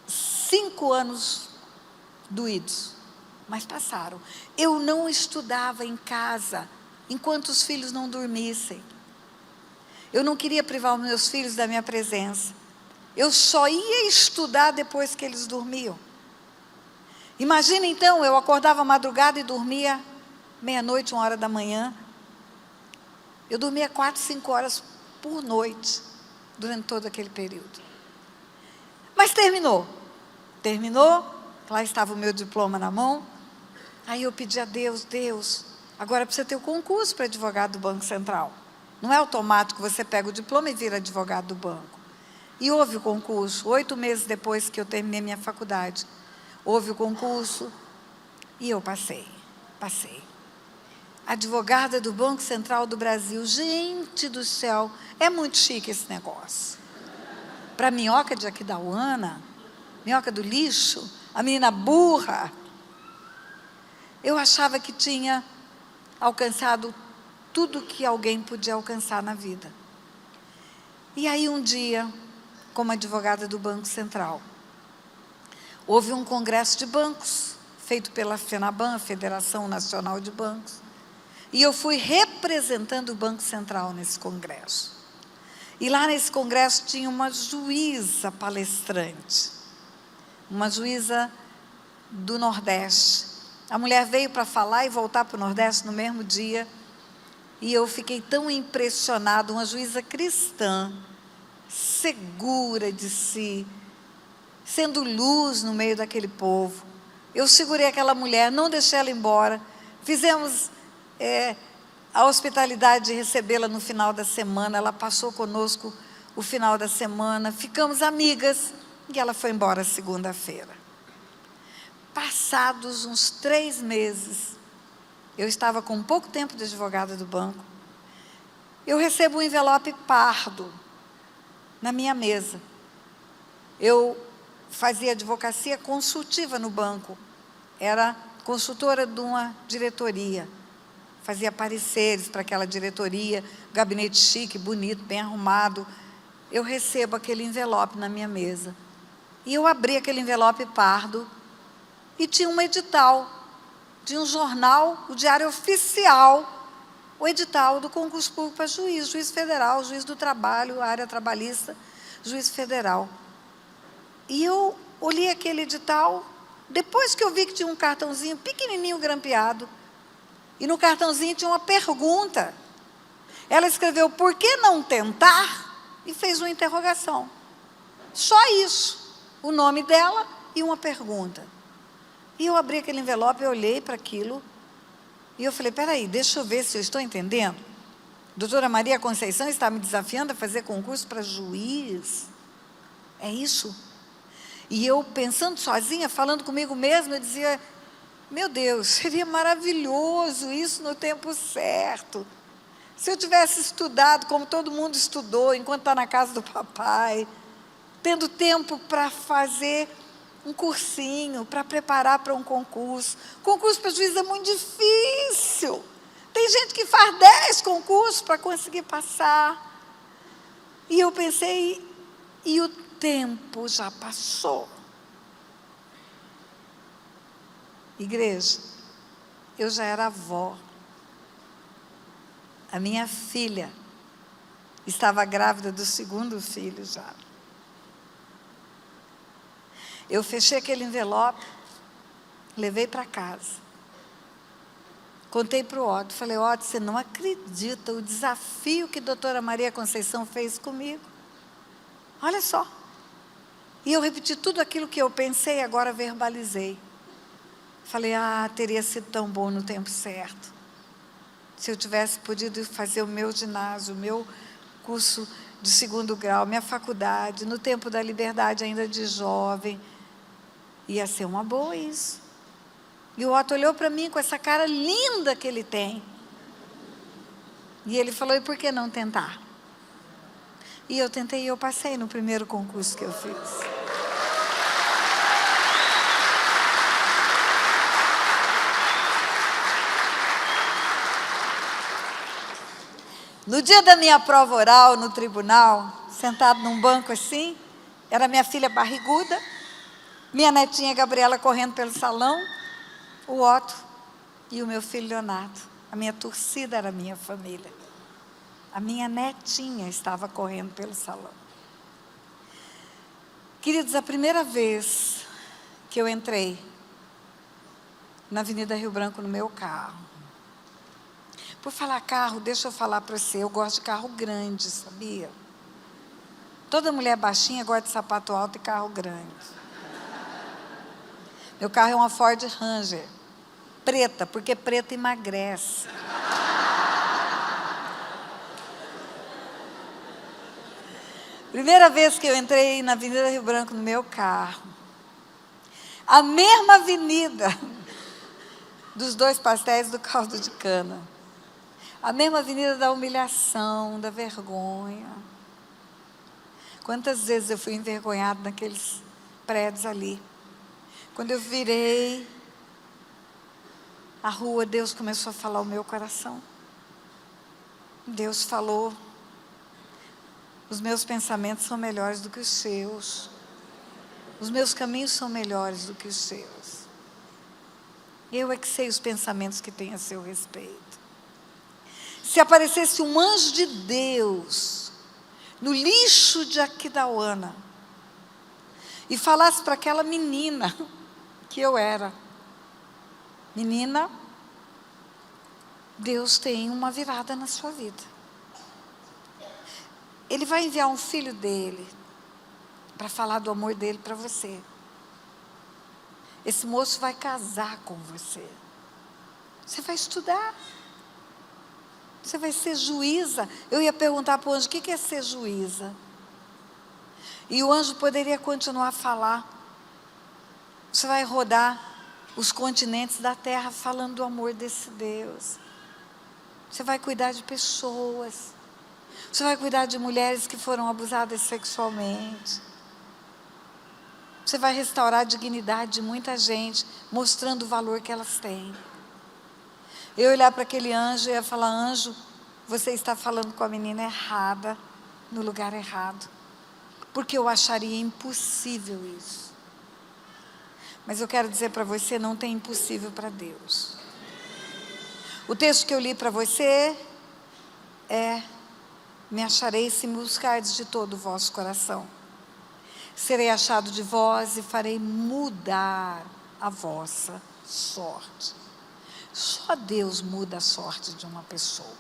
5 anos doídos, mas passaram. Eu não estudava em casa enquanto os filhos não dormissem. Eu não queria privar os meus filhos da minha presença. Eu só ia estudar depois que eles dormiam. Imagina então, eu acordava à madrugada e dormia meia-noite, 1h da manhã. Eu dormia 4, 5 horas por noite, durante todo aquele período. Mas terminou. Lá estava o meu diploma na mão. Aí eu pedi a Deus, Deus, agora precisa ter o concurso para advogado do Banco Central. Não é automático, você pega o diploma e vira advogado do banco. E houve o concurso, 8 meses depois que eu terminei minha faculdade. Houve o concurso e eu passei. Advogada do Banco Central do Brasil. Gente do céu, é muito chique esse negócio. Para minhoca de Aquidauana, minhoca do lixo, a menina burra, eu achava que tinha alcançado tudo que alguém podia alcançar na vida. E aí um dia, como advogada do Banco Central, houve um congresso de bancos, feito pela FENABAN, a Federação Nacional de Bancos, e eu fui representando o Banco Central nesse congresso. E lá nesse congresso tinha uma juíza palestrante, uma juíza do Nordeste. A mulher veio para falar e voltar para o Nordeste no mesmo dia, e eu fiquei tão impressionada, uma juíza cristã, segura de si, sendo luz no meio daquele povo. Eu segurei aquela mulher, não deixei ela embora, fizemos a hospitalidade de recebê-la no final da semana, ela passou conosco o final da semana, ficamos amigas, e ela foi embora segunda-feira. Passados uns 3 meses, eu estava com pouco tempo de advogada do banco, eu recebo um envelope pardo na minha mesa. Eu fazia advocacia consultiva no banco, era consultora de uma diretoria, fazia pareceres para aquela diretoria, gabinete chique, bonito, bem arrumado. Eu recebo aquele envelope na minha mesa. E eu abri aquele envelope pardo e tinha um edital de um jornal, o Diário Oficial, o edital do concurso público para juiz federal, juiz do trabalho, área trabalhista, juiz federal. E eu olhei aquele edital, depois que eu vi que tinha um cartãozinho pequenininho grampeado, e no cartãozinho tinha uma pergunta. Ela escreveu, por que não tentar? E fez uma interrogação. Só isso. O nome dela e uma pergunta. E eu abri aquele envelope, eu olhei para aquilo, e eu falei, peraí, deixa eu ver se eu estou entendendo. Doutora Maria Conceição está me desafiando a fazer concurso para juiz. É isso? E eu, pensando sozinha, falando comigo mesma, eu dizia, meu Deus, seria maravilhoso isso no tempo certo. Se eu tivesse estudado como todo mundo estudou, enquanto está na casa do papai, tendo tempo para fazer um cursinho, para preparar para um concurso. Concurso para juiz é muito difícil. Tem gente que faz 10 concursos para conseguir passar. E eu pensei, e o tempo já passou. Igreja, eu já era avó. A minha filha estava grávida do 2º filho já. Eu fechei aquele envelope, levei para casa. Contei para o Otto, falei, Otto, você não acredita o desafio que a doutora Maria Conceição fez comigo. Olha só. E eu repeti tudo aquilo que eu pensei, agora verbalizei. Falei, teria sido tão bom no tempo certo. Se eu tivesse podido fazer o meu ginásio, o meu curso de 2º grau, minha faculdade, no tempo da liberdade ainda de jovem. Ia ser uma boa isso. E o Otto olhou para mim com essa cara linda que ele tem. E ele falou, e por que não tentar? E eu tentei e eu passei no primeiro concurso que eu fiz. No dia da minha prova oral, no tribunal, sentado num banco assim, era minha filha barriguda, minha netinha Gabriela correndo pelo salão, o Otto e o meu filho Leonardo. A minha torcida era a minha família. A minha netinha estava correndo pelo salão. Queridos, a primeira vez que eu entrei na Avenida Rio Branco no meu carro, por falar carro, deixa eu falar para você, eu gosto de carro grande, sabia? Toda mulher baixinha gosta de sapato alto e carro grande. Meu carro é uma Ford Ranger, preta, porque preta emagrece. Primeira vez que eu entrei na Avenida Rio Branco no meu carro, a mesma avenida dos 2 pastéis do caldo de cana, a mesma avenida da humilhação, da vergonha. Quantas vezes eu fui envergonhada naqueles prédios ali. Quando eu virei a rua, Deus começou a falar ao meu coração. Deus falou, os meus pensamentos são melhores do que os seus. Os meus caminhos são melhores do que os seus. Eu é que sei os pensamentos que tenho a seu respeito. Se aparecesse um anjo de Deus no lixo de Aquidauana e falasse para aquela menina que eu era, menina, Deus tem uma virada na sua vida. Ele vai enviar um filho dele para falar do amor dele para você. Esse moço vai casar com você. Você vai estudar. Você vai ser juíza. Eu ia perguntar para o anjo, o que é ser juíza? E o anjo poderia continuar a falar. Você vai rodar os continentes da terra falando do amor desse Deus. Você vai cuidar de pessoas. Você vai cuidar de mulheres que foram abusadas sexualmente. Você vai restaurar a dignidade de muita gente, mostrando o valor que elas têm. Eu olhar para aquele anjo e ia falar, anjo, você está falando com a menina errada, no lugar errado. Porque eu acharia impossível isso. Mas eu quero dizer para você, não tem impossível para Deus. O texto que eu li para você é, me acharei se me buscardes de todo o vosso coração. Serei achado de vós e farei mudar a vossa sorte. Só Deus muda a sorte de uma pessoa.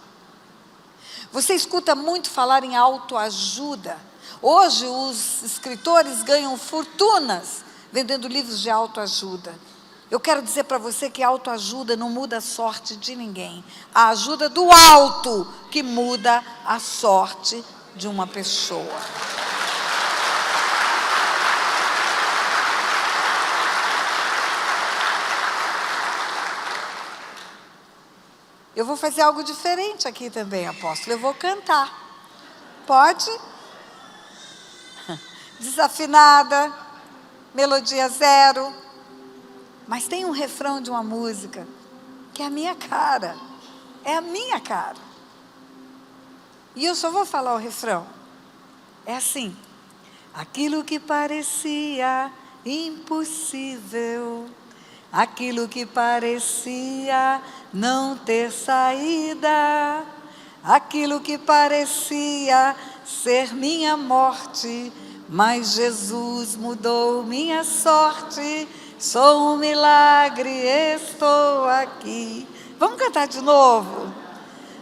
Você escuta muito falar em autoajuda. Hoje os escritores ganham fortunas vendendo livros de autoajuda. Eu quero dizer para você que autoajuda não muda a sorte de ninguém. A ajuda do alto que muda a sorte de uma pessoa. Eu vou fazer algo diferente aqui também, apóstolo. Eu vou cantar. Pode? Desafinada, melodia zero. Mas tem um refrão de uma música que é a minha cara. É a minha cara. E eu só vou falar o refrão. É assim. Aquilo que parecia impossível, aquilo que parecia não ter saída, aquilo que parecia ser minha morte, mas Jesus mudou minha sorte. Sou um milagre, estou aqui. Vamos cantar de novo?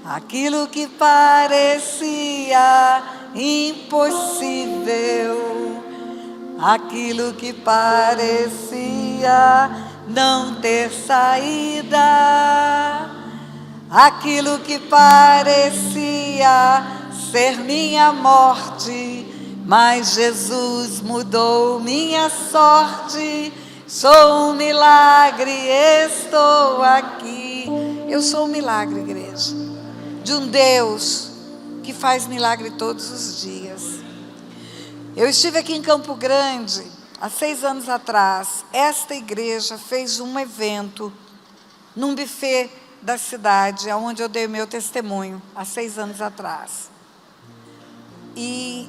Aquilo que parecia impossível, aquilo que parecia não ter saída, aquilo que parecia ser minha morte, mas Jesus mudou minha sorte. Sou um milagre, estou aqui. Eu sou um milagre, igreja, de um Deus que faz milagre todos os dias. Eu estive aqui em Campo Grande há 6 anos atrás. Esta igreja fez um evento num buffet da cidade, onde eu dei o meu testemunho há 6 anos atrás. E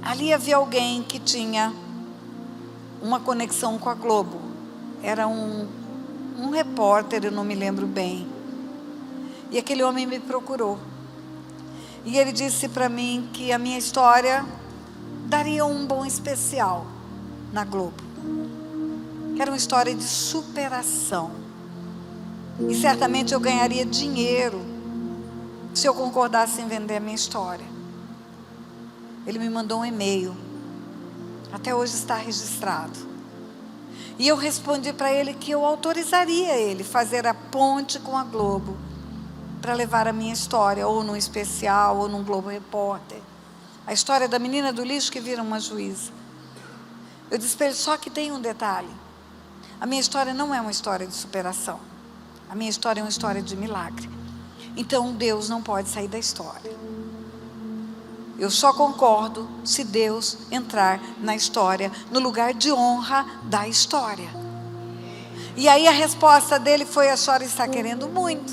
ali havia alguém que tinha uma conexão com a Globo. Era um repórter, eu não me lembro bem. E aquele homem me procurou. E ele disse para mim que a minha história daria um bom especial na Globo. Que era uma história de superação. E certamente eu ganharia dinheiro se eu concordasse em vender a minha história. Ele me mandou um e-mail. Até hoje está registrado. E eu respondi para ele que eu autorizaria ele fazer a ponte com a Globo para levar a minha história, ou num especial, ou num Globo Repórter. A história da menina do lixo que vira uma juíza. Eu disse para ele, só que tem um detalhe. A minha história não é uma história de superação. A minha história é uma história de milagre. Então Deus não pode sair da história. Eu só concordo se Deus entrar na história, no lugar de honra da história. E aí a resposta dele foi: a senhora está querendo muito.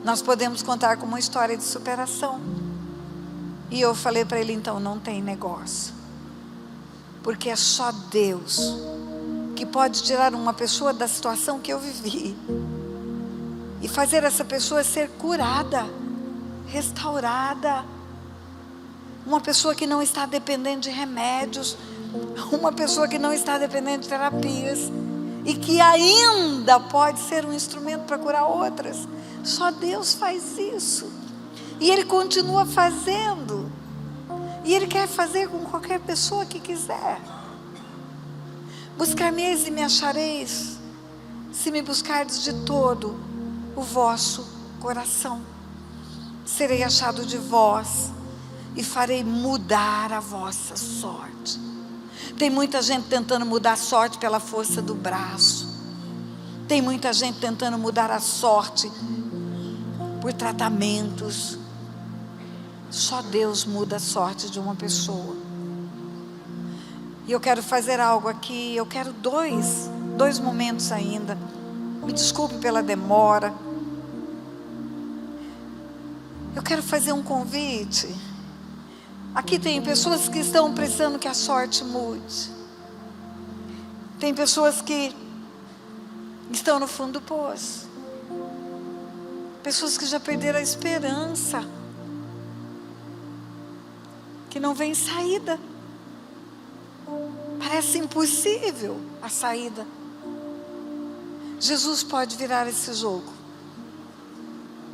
Nós podemos contar com uma história de superação. E eu falei para ele, então não tem negócio. Porque é só Deus que pode tirar uma pessoa da situação que eu vivi e fazer essa pessoa ser curada, restaurada. Uma pessoa que não está dependendo de remédios, uma pessoa que não está dependendo de terapias e que ainda pode ser um instrumento para curar outras. Só Deus faz isso. E Ele continua fazendo. E Ele quer fazer com qualquer pessoa que quiser. Buscar-me-eis e me achareis, se me buscardes de todo o vosso coração. Serei achado de vós e farei mudar a vossa sorte. Tem muita gente tentando mudar a sorte pela força do braço. Tem muita gente tentando mudar a sorte por tratamentos. Só Deus muda a sorte de uma pessoa. E eu quero fazer algo aqui. Eu quero dois momentos ainda. Me desculpe pela demora. Eu quero fazer um convite. Aqui tem pessoas que estão precisando que a sorte mude. Tem pessoas que estão no fundo do poço. Pessoas que já perderam a esperança. Que não vem saída. Parece impossível a saída. Jesus pode virar esse jogo.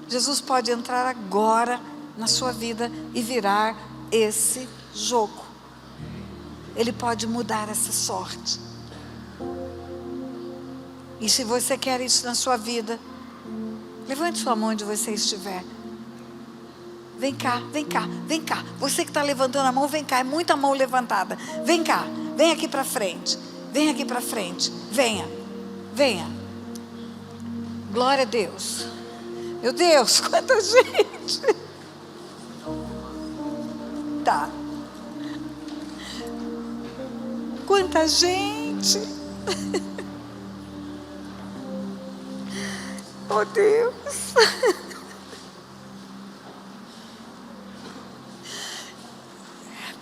Jesus pode entrar agora na sua vida e virar esse jogo. Ele pode mudar essa sorte. E se você quer isso na sua vida, levante sua mão onde você estiver. Vem cá, vem cá, vem cá. Você que está levantando a mão, vem cá. É muita mão levantada. Vem cá, vem aqui para frente. Vem aqui para frente. Venha, venha. Glória a Deus. Meu Deus, quanta gente. Tá. Quanta gente. Oh Deus.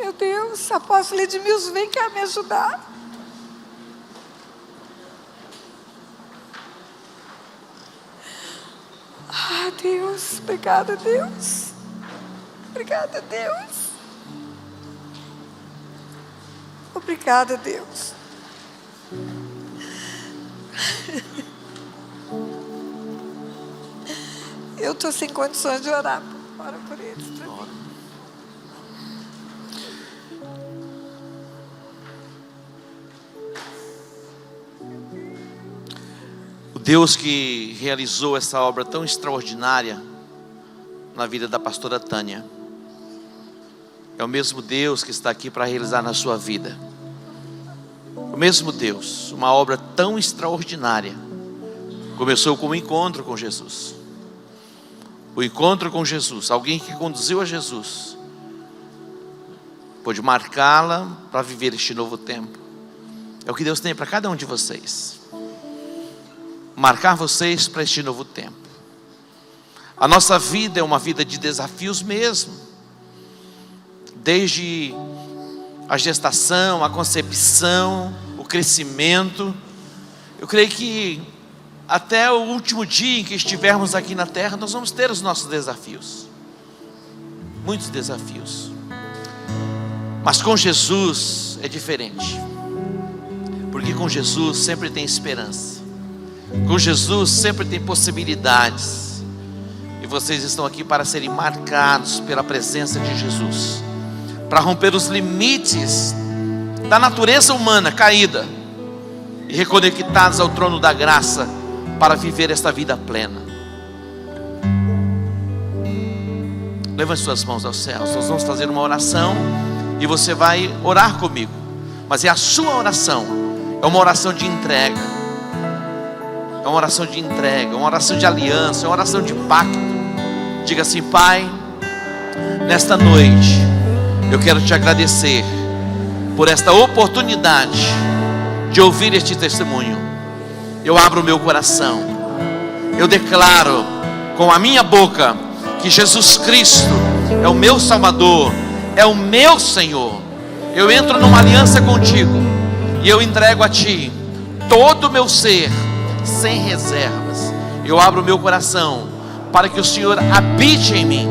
Meu Deus, apóstolo Edmilson, vem cá me ajudar. Ah, Deus, obrigada, Deus. Obrigada, Deus. Obrigada, Deus. Eu estou sem condições de orar. Ora por eles. O Deus que realizou essa obra tão extraordinária na vida da pastora Tânia é o mesmo Deus que está aqui para realizar na sua vida. O mesmo Deus, uma obra tão extraordinária, começou com o encontro com Jesus. O encontro com Jesus, alguém que conduziu a Jesus, pôde marcá-la para viver este novo tempo. É o que Deus tem para cada um de vocês. Marcar vocês para este novo tempo. A nossa vida é uma vida de desafios mesmo. Desde a gestação, a concepção, o crescimento. Eu creio que até o último dia em que estivermos aqui na terra, nós vamos ter os nossos desafios. Muitos desafios. Mas com Jesus é diferente. Porque com Jesus sempre tem esperança. Com Jesus sempre tem possibilidades. E vocês estão aqui para serem marcados pela presença de Jesus, para romper os limites da natureza humana caída e reconectados ao trono da graça, para viver esta vida plena. Levante suas mãos aos céus. Nós vamos fazer uma oração e você vai orar comigo. Mas é a sua oração. É uma oração de entrega. É uma oração de entrega, uma oração de aliança, uma oração de pacto. Diga assim: Pai, nesta noite eu quero te agradecer por esta oportunidade de ouvir este testemunho. Eu abro o meu coração. Eu declaro com a minha boca que Jesus Cristo é o meu Salvador, é o meu Senhor. Eu entro numa aliança contigo e eu entrego a Ti todo o meu ser, sem reservas. Eu abro o meu coração para que o Senhor habite em mim.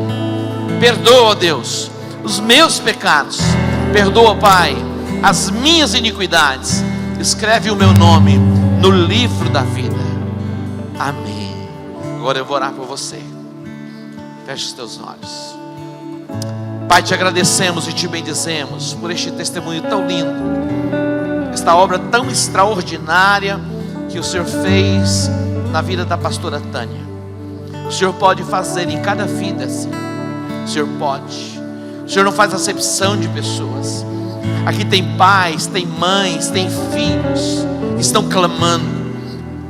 Perdoa, Deus, os meus pecados. Perdoa, Pai, as minhas iniquidades. Escreve o meu nome no livro da vida. Amém. Agora eu vou orar por você. Feche os teus olhos. Pai, te agradecemos e te bendizemos por este testemunho tão lindo, esta obra tão extraordinária que o Senhor fez na vida da pastora Tânia. O Senhor pode fazer em cada vida assim. O Senhor pode. O Senhor não faz acepção de pessoas. Aqui tem pais, tem mães, tem filhos que estão clamando.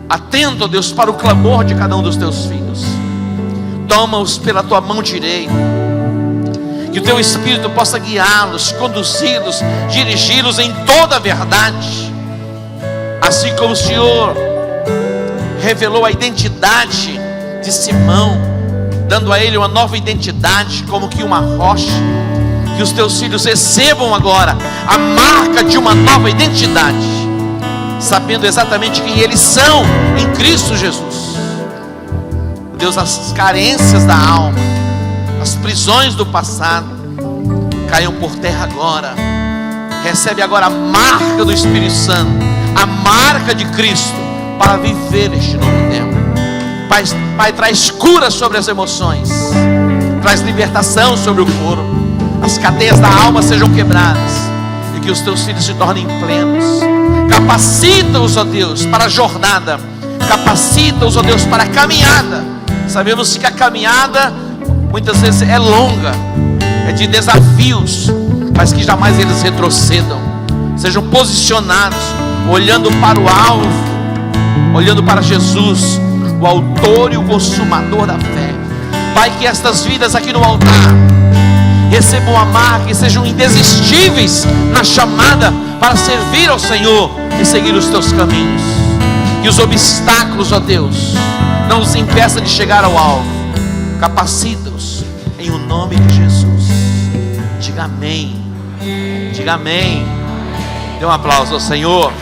Atento, ó Deus, para o clamor de cada um dos teus filhos. Toma-os pela tua mão direita. Que o teu Espírito possa guiá-los, conduzi-los, dirigi-los em toda a verdade. Assim como o Senhor revelou a identidade de Simão, dando a ele uma nova identidade, como que uma rocha. Que os teus filhos recebam agora a marca de uma nova identidade, sabendo exatamente quem eles são em Cristo Jesus. Deus, as carências da alma, as prisões do passado caiam por terra agora. Recebe agora a marca do Espírito Santo, a marca de Cristo, para viver este novo tempo. Pai, traz cura sobre as emoções, traz libertação sobre o corpo. As cadeias da alma sejam quebradas e que os teus filhos se tornem plenos. Capacita-os, ó Deus, para a jornada. Capacita-os, ó Deus, para a caminhada. Sabemos que a caminhada muitas vezes é longa, é de desafios, mas que jamais eles retrocedam. Sejam posicionados, olhando para o alvo, olhando para Jesus, o autor e o consumador da fé. Pai, que estas vidas aqui no altar recebam a marca e sejam indesistíveis na chamada para servir ao Senhor e seguir os teus caminhos. Que os obstáculos, ó Deus, não os impeçam de chegar ao alvo. Capacita-os em o nome de Jesus. Diga amém. Diga amém. Dê um aplauso ao Senhor.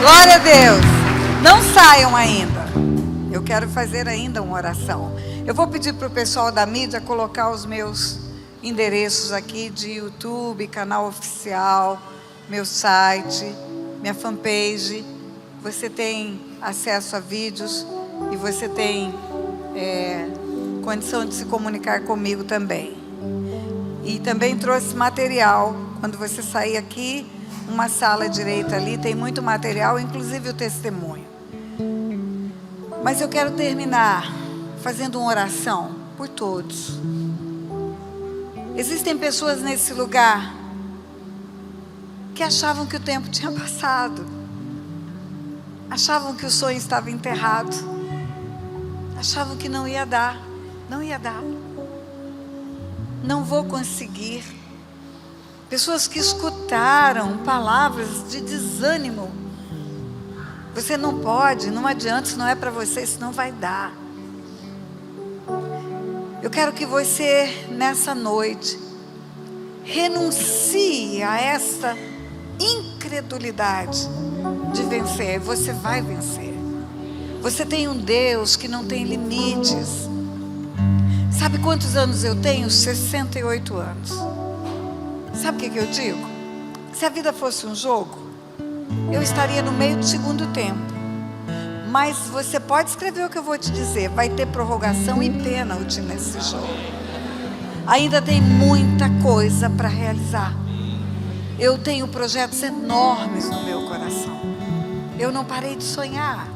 Glória a Deus. Não saiam ainda. Eu quero fazer ainda uma oração. Eu vou pedir para o pessoal da mídia colocar os meus endereços aqui de YouTube, canal oficial, meu site, minha fanpage. Você tem acesso a vídeos e você tem condição de se comunicar comigo também. E também trouxe material. Quando você sair aqui, uma sala direita ali, tem muito material, inclusive o testemunho. Mas eu quero terminar fazendo uma oração por todos. Existem pessoas nesse lugar que achavam que o tempo tinha passado, achavam que o sonho estava enterrado, achavam que não ia dar, não vou conseguir. Pessoas que escutaram palavras de desânimo. Você não pode, não adianta, isso não é para você, isso não vai dar. Eu quero que você, nessa noite, renuncie a essa incredulidade de vencer. Você vai vencer. Você tem um Deus que não tem limites. Sabe quantos anos eu tenho? 68 anos. Sabe o que eu digo? Se a vida fosse um jogo, eu estaria no meio do segundo tempo. Mas você pode escrever o que eu vou te dizer. Vai ter prorrogação e pênalti nesse jogo. Ainda tem muita coisa para realizar. Eu tenho projetos enormes no meu coração. Eu não parei de sonhar.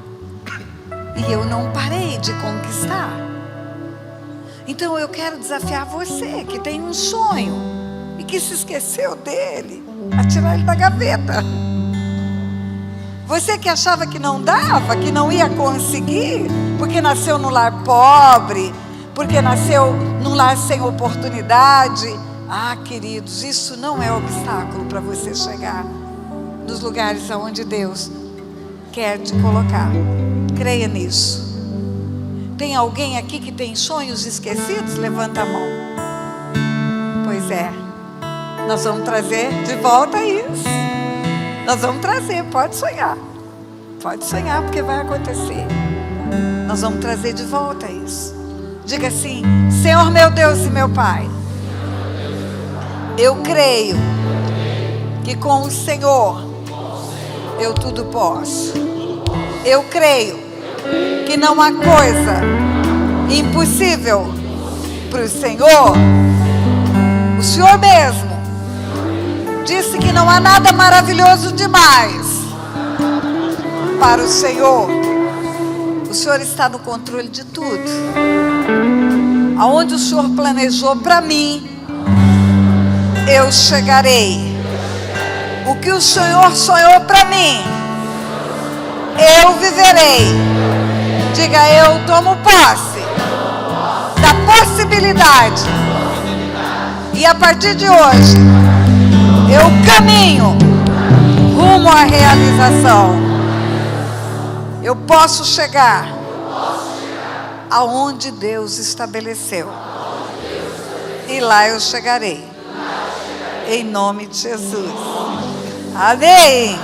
E eu não parei de conquistar. Então eu quero desafiar você que tem um sonho e que se esqueceu dele, a tirar ele da gaveta. Você que achava que não dava, que não ia conseguir, porque nasceu num lar pobre, porque nasceu num lar sem oportunidade. Ah, queridos, isso não é obstáculo para você chegar nos lugares aonde Deus quer te colocar. Creia nisso. Tem alguém aqui que tem sonhos esquecidos? Levanta a mão. Pois é, nós vamos trazer de volta isso. Nós vamos trazer, pode sonhar, porque vai acontecer. Nós vamos trazer de volta isso. Diga assim: Senhor meu Deus e meu Pai, eu creio que com o Senhor eu tudo posso. Eu creio que não há coisa impossível para o Senhor. O Senhor mesmo disse que não há nada maravilhoso demais para o Senhor. O Senhor está no controle de tudo. Aonde o Senhor planejou para mim, eu chegarei. O que o Senhor sonhou para mim, eu viverei. Diga: eu tomo posse da possibilidade. E a partir de hoje, eu caminho rumo à realização. Eu posso chegar aonde Deus estabeleceu. E lá eu chegarei. Em nome de Jesus. Amém.